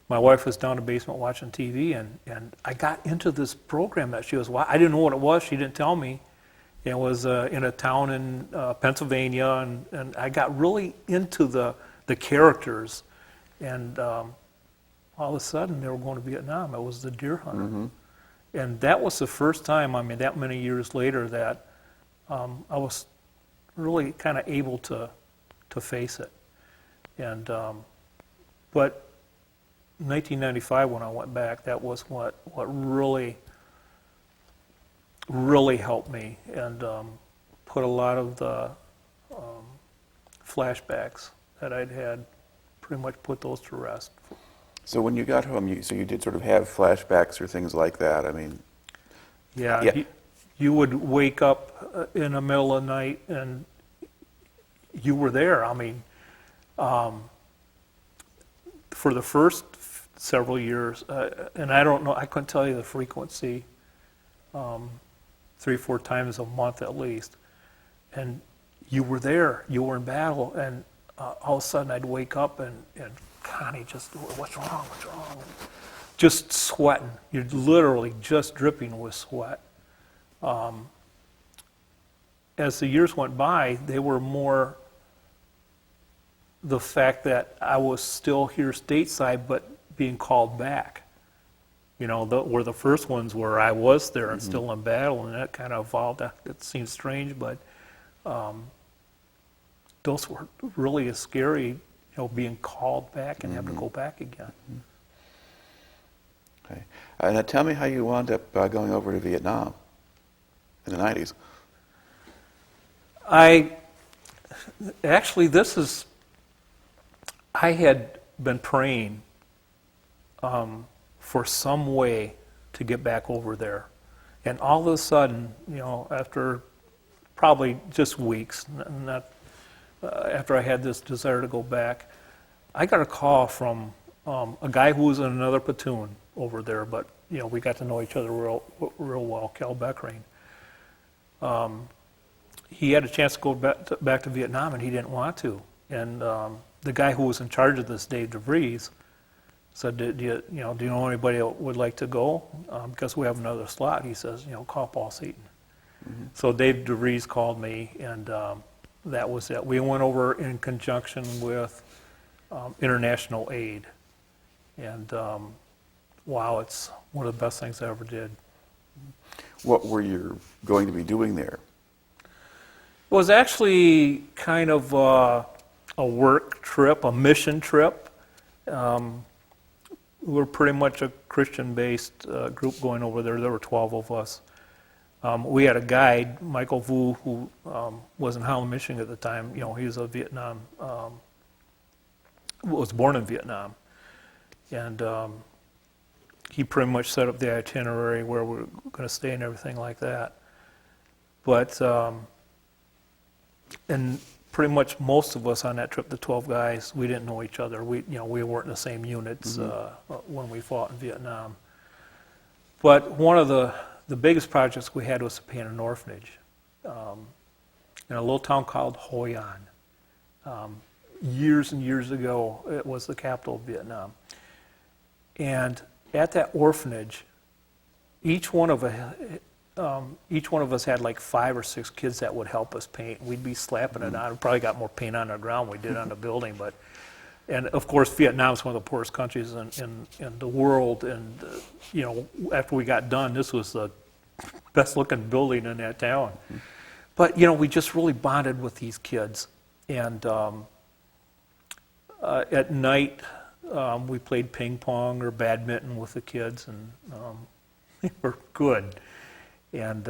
My wife was down in the basement watching TV, and I got into this program that she was watching. I didn't know what it was. She didn't tell me. It was in a town in Pennsylvania, and I got really into the characters. And all of a sudden, they were going to Vietnam. It was the deer hunter. Mm-hmm. And that was the first time, I mean, that many years later, that I was really kind of able to face it. And but 1995, when I went back, that was what really helped me, and put a lot of the flashbacks that I'd had, pretty much put those to rest. So when you got home, you did sort of have flashbacks or things like that. I mean, Yeah. You would wake up in the middle of the night, and you were there. I mean, for the first several years, and I don't know, I couldn't tell you the frequency, 3-4 times a month at least, and you were there, you were in battle, and all of a sudden I'd wake up and Connie just, what's wrong, just sweating. You're literally just dripping with sweat. As the years went by, they were more the fact that I was still here stateside, but being called back. Where the first ones were, I was there and still in battle, and that kind of evolved. It seems strange, but those were really as scary, being called back and having to go back again. Okay. Now tell me how you wound up going over to Vietnam in the 90s. I had been praying for some way to get back over there. And all of a sudden, after probably just weeks, after I had this desire to go back, I got a call from a guy who was in another platoon over there, but we got to know each other real well, Cal Beckering. He had a chance to go back to Vietnam, and he didn't want to. And the guy who was in charge of this, Dave DeVries, said, do you know anybody that would like to go? Because we have another slot. He says, call Paul Ceton. Mm-hmm. So Dave DeVries called me, and that was it. We went over in conjunction with international aid. And wow, it's one of the best things I ever did. What were you going to be doing there? It was actually kind of a work trip, a mission trip. We were pretty much a Christian-based group going over there. There were 12 of us. We had a guide, Michael Vu, who was in Holland, Michigan at the time. He was was born in Vietnam. And he pretty much set up the itinerary where we were going to stay and everything like that. But and pretty much most of us on that trip, the 12 guys, we didn't know each other. We weren't in the same units when we fought in Vietnam. But one of the biggest projects we had was to paint an orphanage in a little town called Hoi An. Years and years ago, it was the capital of Vietnam. And at that orphanage, each one of us had like 5 or 6 kids that would help us paint. We'd be slapping it on. We probably got more paint on the ground than we did on the building. And of course, Vietnam is one of the poorest countries in the world. And after we got done, this was the best-looking building in that town. But we just really bonded with these kids. And at night, we played ping pong or badminton with the kids, and they were good. And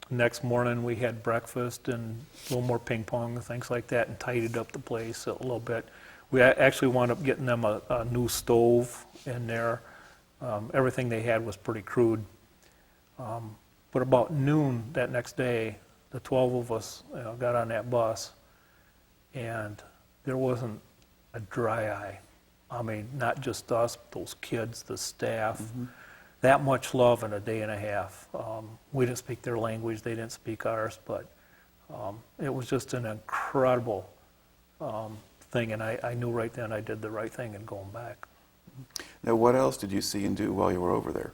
Next morning, we had breakfast and a little more ping pong and things like that, and tidied up the place a little bit. We actually wound up getting them a new stove in there. Everything they had was pretty crude. But about noon that next day, the 12 of us got on that bus, and there wasn't a dry eye. I mean, not just us, but those kids, the staff. That much love in a day and a half. We didn't speak their language, they didn't speak ours, but it was just an incredible thing, and I knew right then I did the right thing in going back. Now, what else did you see and do while you were over there?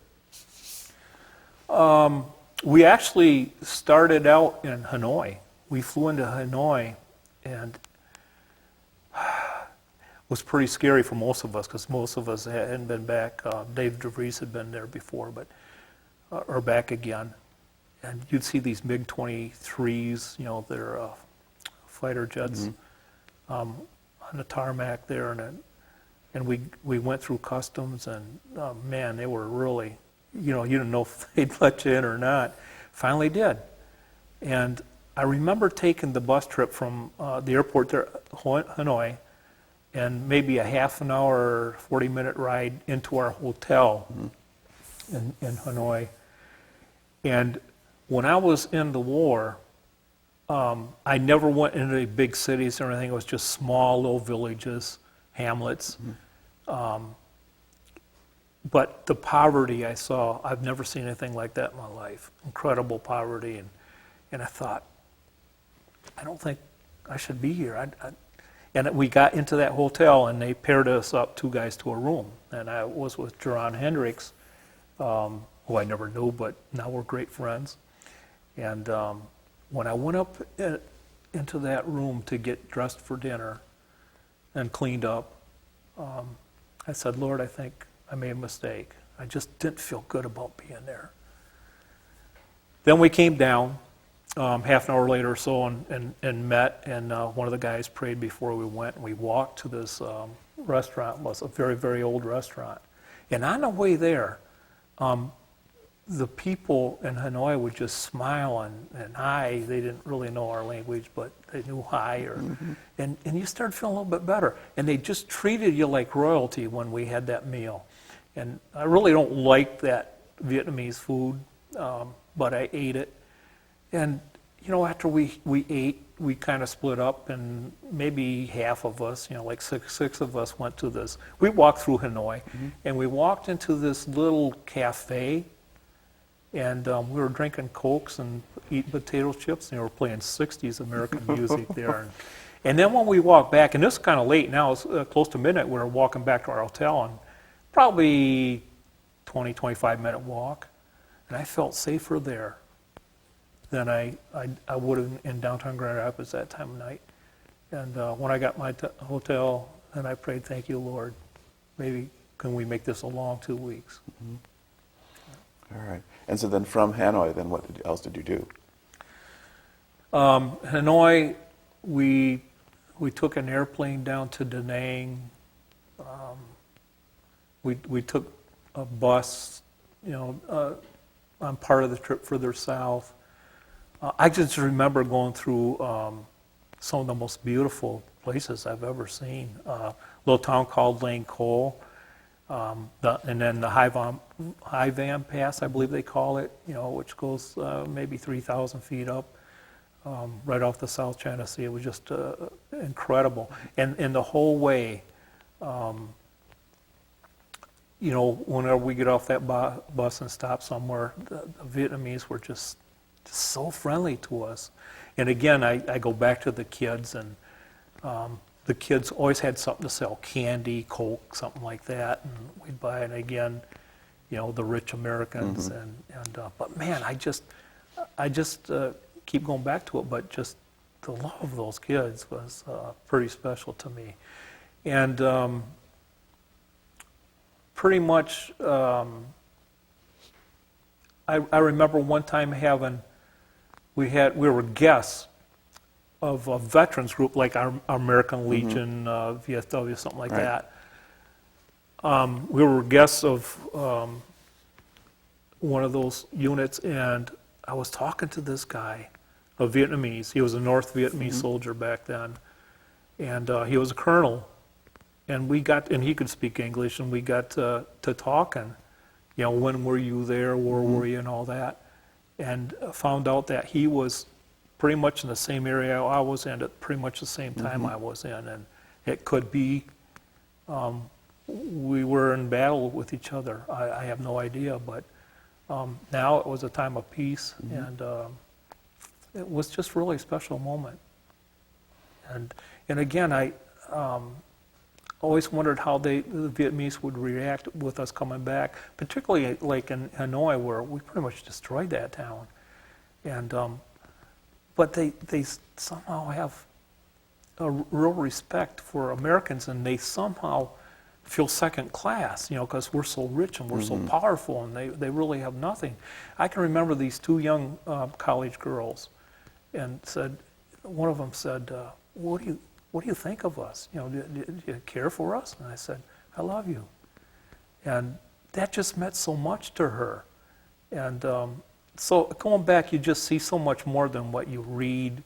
We actually started out in Hanoi. We flew into Hanoi, and it was pretty scary for most of us, because most of us hadn't been back. Dave DeVries had been there before, but or back again. And you'd see these MiG-23s, they're fighter jets, on the tarmac there, and we went through customs, and man, they were really, you didn't know if they'd let you in or not. Finally did. And I remember taking the bus trip from the airport to Hanoi, and maybe a half an hour, 40-minute ride into our hotel in Hanoi. And when I was in the war, I never went into any big cities or anything. It was just small little villages, hamlets. But the poverty I saw, I've never seen anything like that in my life. Incredible poverty. And I thought, I don't think I should be here. And we got into that hotel, and they paired us up, two guys to a room. And I was with Jaron Hendricks, who I never knew, but now we're great friends. And when I went up into that room to get dressed for dinner and cleaned up, I said, Lord, I think I made a mistake. I just didn't feel good about being there. Then we came down half an hour later or so and met, and one of the guys prayed before we went, and we walked to this restaurant. It was a very, very old restaurant. And on the way there, the people in Hanoi would just smile and hi. They didn't really know our language, but they knew hi. And you started feeling a little bit better. And they just treated you like royalty when we had that meal. And I really don't like that Vietnamese food, but I ate it. And, after we ate, we kind of split up, and maybe half of us, like six of us went to this. We walked through Hanoi, and we walked into this little cafe, and we were drinking Cokes and eating potato chips, and they were playing 60s American music there. And then when we walked back, and this is kind of late now, it's close to midnight, we were walking back to our hotel, and probably 20, 25-minute walk, and I felt safer there than I would have in downtown Grand Rapids that time of night. And when I got my hotel, and I prayed, thank you, Lord, maybe can we make this a long 2 weeks? All right. And so then from Hanoi, then what else did you do? Hanoi, we took an airplane down to Da Nang. We took a bus, on part of the trip further south. I just remember going through some of the most beautiful places I've ever seen. A little town called Lane Cole, and then the High Vam Pass, I believe they call it, which goes maybe 3,000 feet up, right off the South China Sea. It was just incredible. And the whole way, whenever we get off that bus and stop somewhere, the Vietnamese were just so friendly to us. And again, I go back to the kids, and the kids always had something to sell, candy, Coke, something like that, and we'd buy it again, the rich Americans. But man, I just keep going back to it, but just the love of those kids was pretty special to me. And pretty much, I remember one time we were guests of a veterans group like our American Legion, VFW, something like that. We were guests of one of those units, and I was talking to this guy, a Vietnamese. He was a North Vietnamese soldier back then, and he was a colonel. And he could speak English, and we got to talking. You know, when were you there? Where were you, and all that. And found out that he was pretty much in the same area I was in at pretty much the same time I was in, and it could be we were in battle with each other. I have no idea, but now it was a time of peace, and it was just really a special moment. And again, I always wondered how the Vietnamese would react with us coming back, particularly like in Hanoi, where we pretty much destroyed that town. And but they somehow have a real respect for Americans, and they somehow feel second class, you know, because we're so rich and we're so powerful, and they really have nothing. I can remember these two young college girls, and one of them said, what do you think of us? You know, do you care for us? And I said, I love you. And that just meant so much to her. And so going back, you just see so much more than what you read,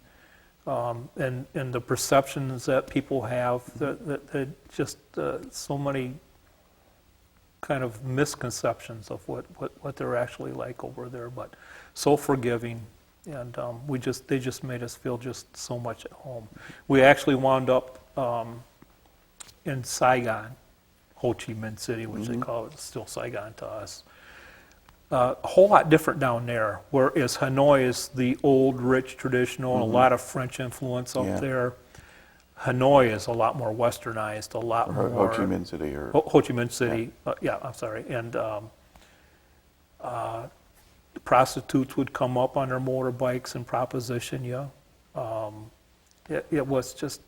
and the perceptions that people have, that just so many kind of misconceptions of what they're actually like over there, but so forgiving. And they just made us feel just so much at home. We actually wound up in Saigon, Ho Chi Minh City, which they call it, still Saigon to us. A whole lot different down there, whereas Hanoi is the old, rich, traditional, a lot of French influence up there. Hanoi is a lot more westernized, a lot more... Ho Chi Minh City. Ho Chi Minh City, I'm sorry. And prostitutes would come up on their motorbikes and proposition you. It was just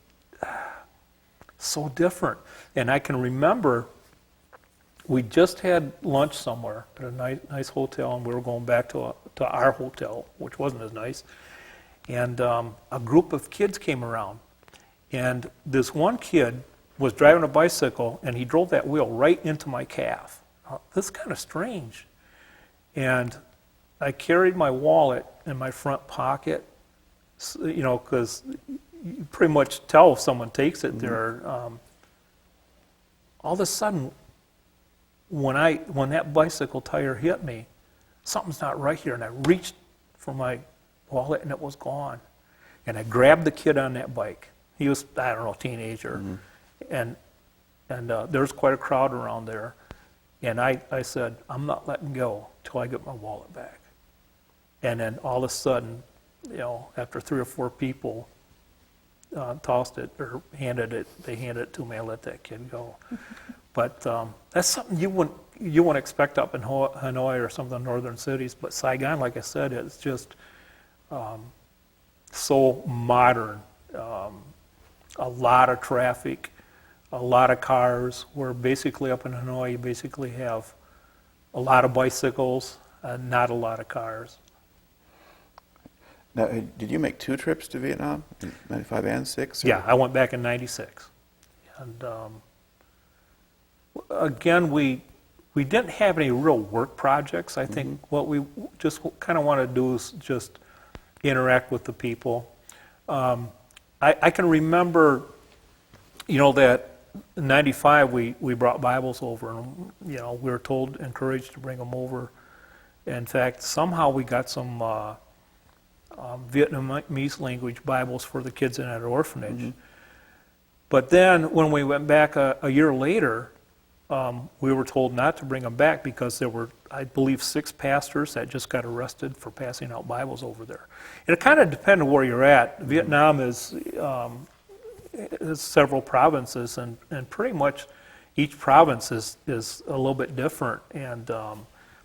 so different. And I can remember we just had lunch somewhere at a nice hotel, and we were going back to our hotel, which wasn't as nice. And a group of kids came around. And this one kid was driving a bicycle, and he drove that wheel right into my calf. This is kind of strange. And I carried my wallet in my front pocket, you know, because you pretty much tell if someone takes it there. All of a sudden, when that bicycle tire hit me, something's not right here, and I reached for my wallet, and it was gone. And I grabbed the kid on that bike. He was, I don't know, a teenager, and there was quite a crowd around there. And I said, I'm not letting go till I get my wallet back. And then all of a sudden, you know, after 3 or 4 people tossed it or handed it to me, I let that kid go. But that's something you wouldn't expect up in Hanoi or some of the northern cities. But Saigon, like I said, is just so modern. A lot of traffic, a lot of cars. Where basically up in Hanoi, you basically have a lot of bicycles, not a lot of cars. Now, did you make 2 trips to Vietnam, in 95 and 6? Yeah, I went back in 96. And again, we didn't have any real work projects. I think what we just kind of want to do is just interact with the people. I can remember, you know, that in 95 we brought Bibles over, and, you know, we were encouraged to bring them over. In fact, somehow we got some Vietnamese language Bibles for the kids in that orphanage. But then when we went back a year later, we were told not to bring them back because there were, I believe, 6 pastors that just got arrested for passing out Bibles over there. And it kind of depended where you're at. Vietnam is several provinces, and pretty much each province is a little bit different. And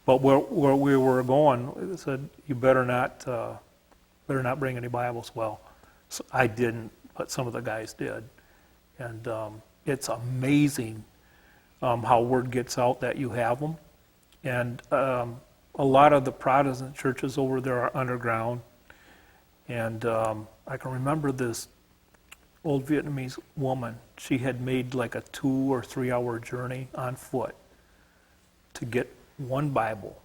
but where we were going, it said you better not bring any Bibles. Well, so I didn't, but some of the guys did. And it's amazing how word gets out that you have them. And a lot of the Protestant churches over there are underground. And I can remember this old Vietnamese woman. She had made like a 2 or 3 hour journey on foot to get one Bible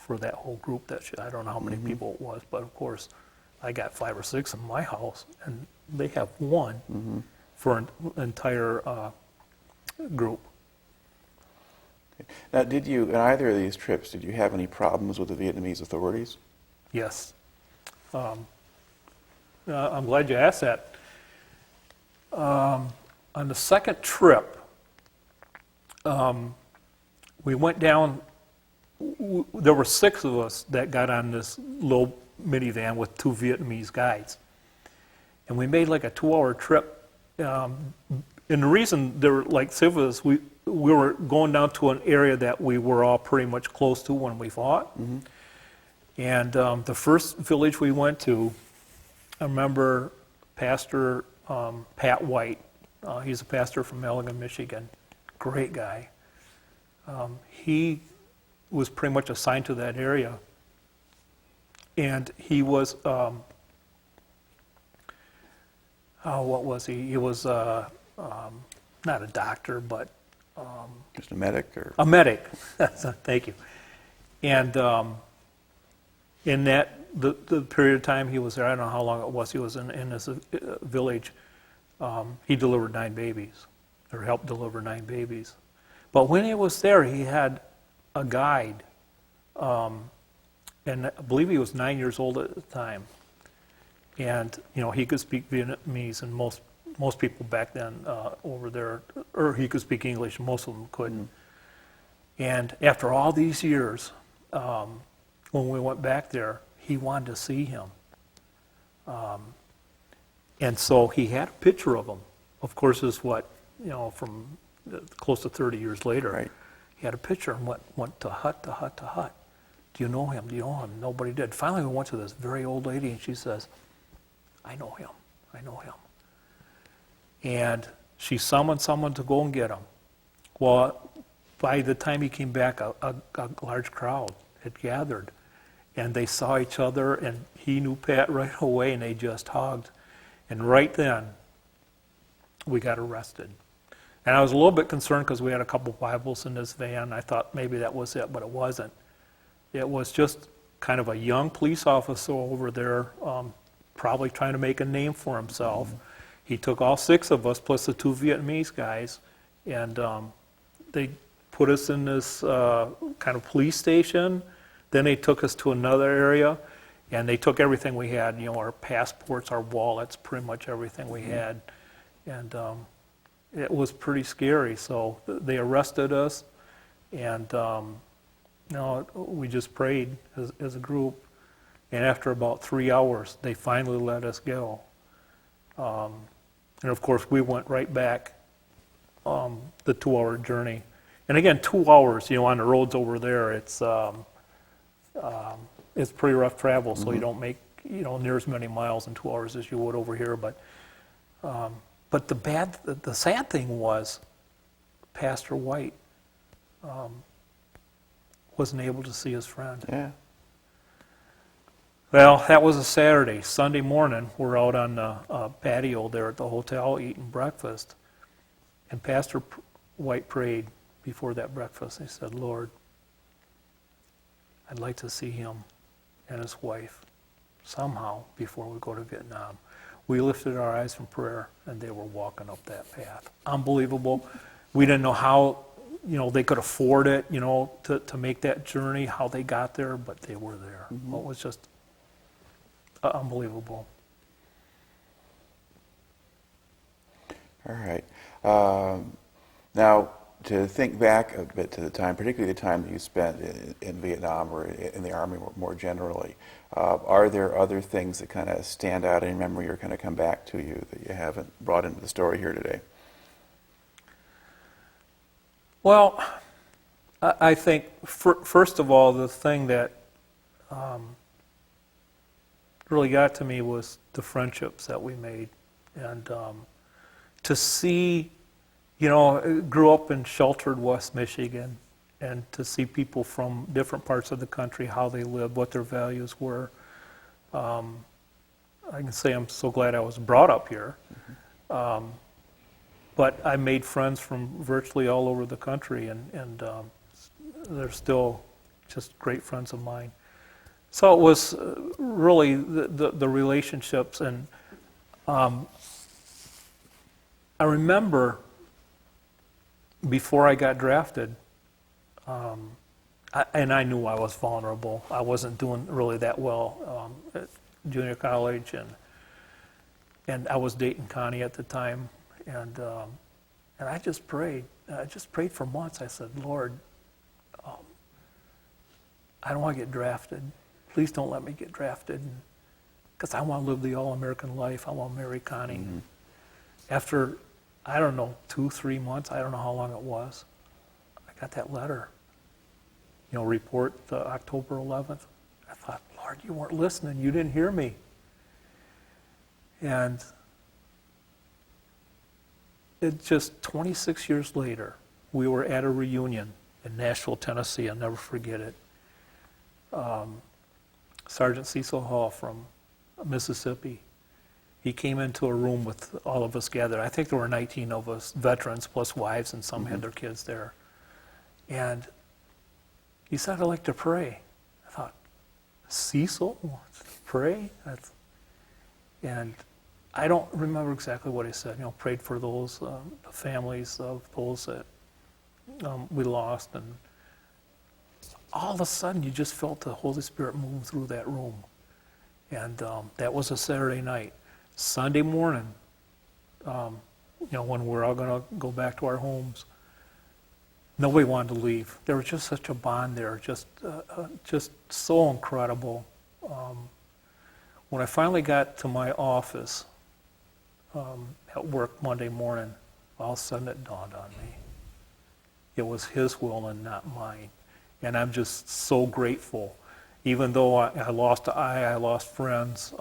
for that whole group. I don't know how many people it was, but of course, I got 5 or 6 in my house, and they have one for an entire group. Now, did you, in either of these trips, did you have any problems with the Vietnamese authorities? Yes. I'm glad you asked that. On the second trip, we went down, there were 6 of us that got on this little minivan with 2 Vietnamese guides. And we made like a 2-hour trip. And the reason they were like civilians, we were going down to an area that we were all pretty much close to when we fought. And the first village we went to, I remember Pastor Pat White. He's a pastor from Muskegon, Michigan. Great guy. He was pretty much assigned to that area. And he was, what was he? He was not a doctor, but... Just a medic? Or? A medic. Thank you. And in that, the period of time he was there, I don't know how long it was, he was in this village, he delivered 9 babies, or helped deliver 9 babies. But when he was there, he had a guide, and I believe he was 9 years old at the time. And, he could speak Vietnamese, and most people back then over there, or he could speak English, most of them couldn't. And after all these years, when we went back there, he wanted to see him. And so he had a picture of him. Of course, this is what, from close to 30 years later. Right. He had a picture and went to hut to hut to hut. Do you know him? Do you know him? Nobody did. Finally, we went to this very old lady, and she says, I know him. I know him. And she summoned someone to go and get him. Well, by the time he came back, a large crowd had gathered. And they saw each other, and he knew Pat right away, and they just hugged. And right then, we got arrested. And I was a little bit concerned because we had a couple Bibles in this van. I thought maybe that was it, but it wasn't. It was just kind of a young police officer over there, probably trying to make a name for himself. He took all 6 of us, plus the 2 Vietnamese guys, and they put us in this kind of police station. Then they took us to another area, and they took everything we had, our passports, our wallets, pretty much everything we had. And it was pretty scary. So they arrested us, and we just prayed as a group. And after about 3 hours, they finally let us go. And of course, we went right back the 2-hour journey. And again, 2 hours, on the roads over there, it's pretty rough travel, so you don't make, near as many miles in 2 hours as you would over here. But the sad thing was, Pastor White wasn't able to see his friend. Yeah. Well, that was a Saturday. Sunday morning, we're out on the patio there at the hotel eating breakfast. And Pastor White prayed before that breakfast. He said, Lord, I'd like to see him and his wife somehow before we go to Vietnam. We lifted our eyes from prayer, and they were walking up that path. Unbelievable. We didn't know how, they could afford it, to make that journey, how they got there, but they were there. It was just unbelievable. All right. Now, to think back a bit to the time, particularly the time that you spent in Vietnam or in the Army more generally, are there other things that kind of stand out in your memory or kind of come back to you that you haven't brought into the story here today? Well, I think, first of all, the thing that really got to me was the friendships that we made. And to see, grew up in sheltered West Michigan, and to see people from different parts of the country, how they lived, what their values were. I can say I'm so glad I was brought up here. But I made friends from virtually all over the country, and they're still just great friends of mine. So it was really the relationships, and I remember before I got drafted, and I knew I was vulnerable. I wasn't doing really that well at junior college, and I was dating Connie at the time, and I just prayed. I just prayed for months. I said, Lord, I don't want to get drafted. Please don't let me get drafted, because I want to live the all-American life. I want to marry Connie. Mm-hmm. After, I don't know, 2-3 months, I don't know how long it was, I got that letter. Report October 11th. I thought, Lord, you weren't listening. You didn't hear me. And it just 26 years later, we were at a reunion in Nashville, Tennessee. I'll never forget it. Sergeant Cecil Hall from Mississippi, he came into a room with all of us gathered. I think there were 19 of us, veterans plus wives, and some had their kids there. And he said, I'd like to pray. I thought, Cecil wants to pray? And I don't remember exactly what he said. Prayed for those, the families of those that we lost. And all of a sudden, you just felt the Holy Spirit move through that room. And that was a Saturday night. Sunday morning, when we're all going to go back to our homes, nobody wanted to leave. There was just such a bond there, just so incredible. When I finally got to my office at work Monday morning, all of a sudden it dawned on me. It was His will and not mine. And I'm just so grateful. Even though I lost an eye, I lost friends,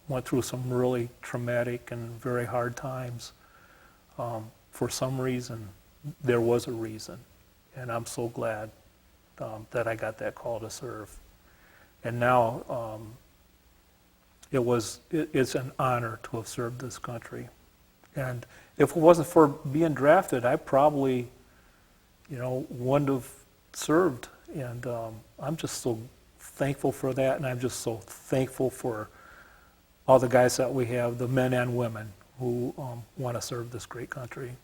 went through some really traumatic and very hard times. For some reason, there was a reason. And I'm so glad that I got that call to serve. And now it's an honor to have served this country. And if it wasn't for being drafted, I probably, wouldn't have served. And I'm just so thankful for that, and I'm just so thankful for all the guys that we have, the men and women who want to serve this great country.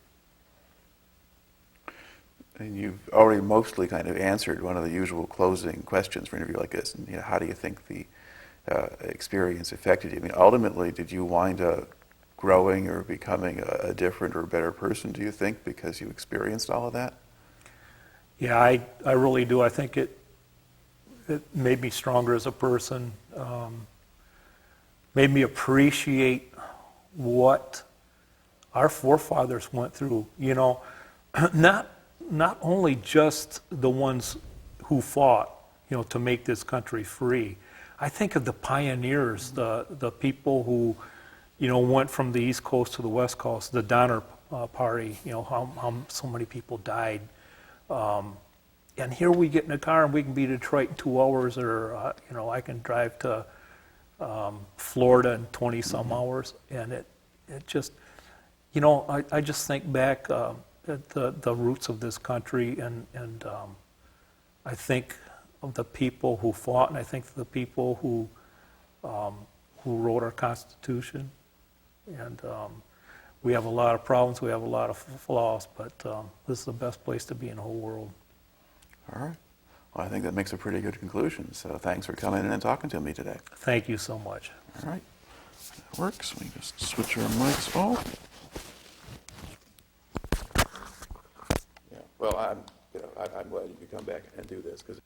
And you've already mostly kind of answered one of the usual closing questions for an interview like this. And how do you think the experience affected you? I mean, ultimately, did you wind up growing or becoming a different or better person, do you think, because you experienced all of that? Yeah, I really do. I think it made me stronger as a person, made me appreciate what our forefathers went through. Not only just the ones who fought, to make this country free. I think of the pioneers, the people who, went from the East Coast to the West Coast, the Donner Party, how so many people died. And here we get in a car and we can be in Detroit in 2 hours, or I can drive to Florida in 20-some hours, and it just, I just think back at the roots of this country, and I think of the people who fought, and I think of the people who wrote our Constitution, and we have a lot of problems, we have a lot of flaws, but this is the best place to be in the whole world. All right. Well, I think that makes a pretty good conclusion. So thanks for coming in and talking to me today. Thank you so much. All right. That works. We just switch our mics off. Yeah. Well, I'm glad you could come back and do this because.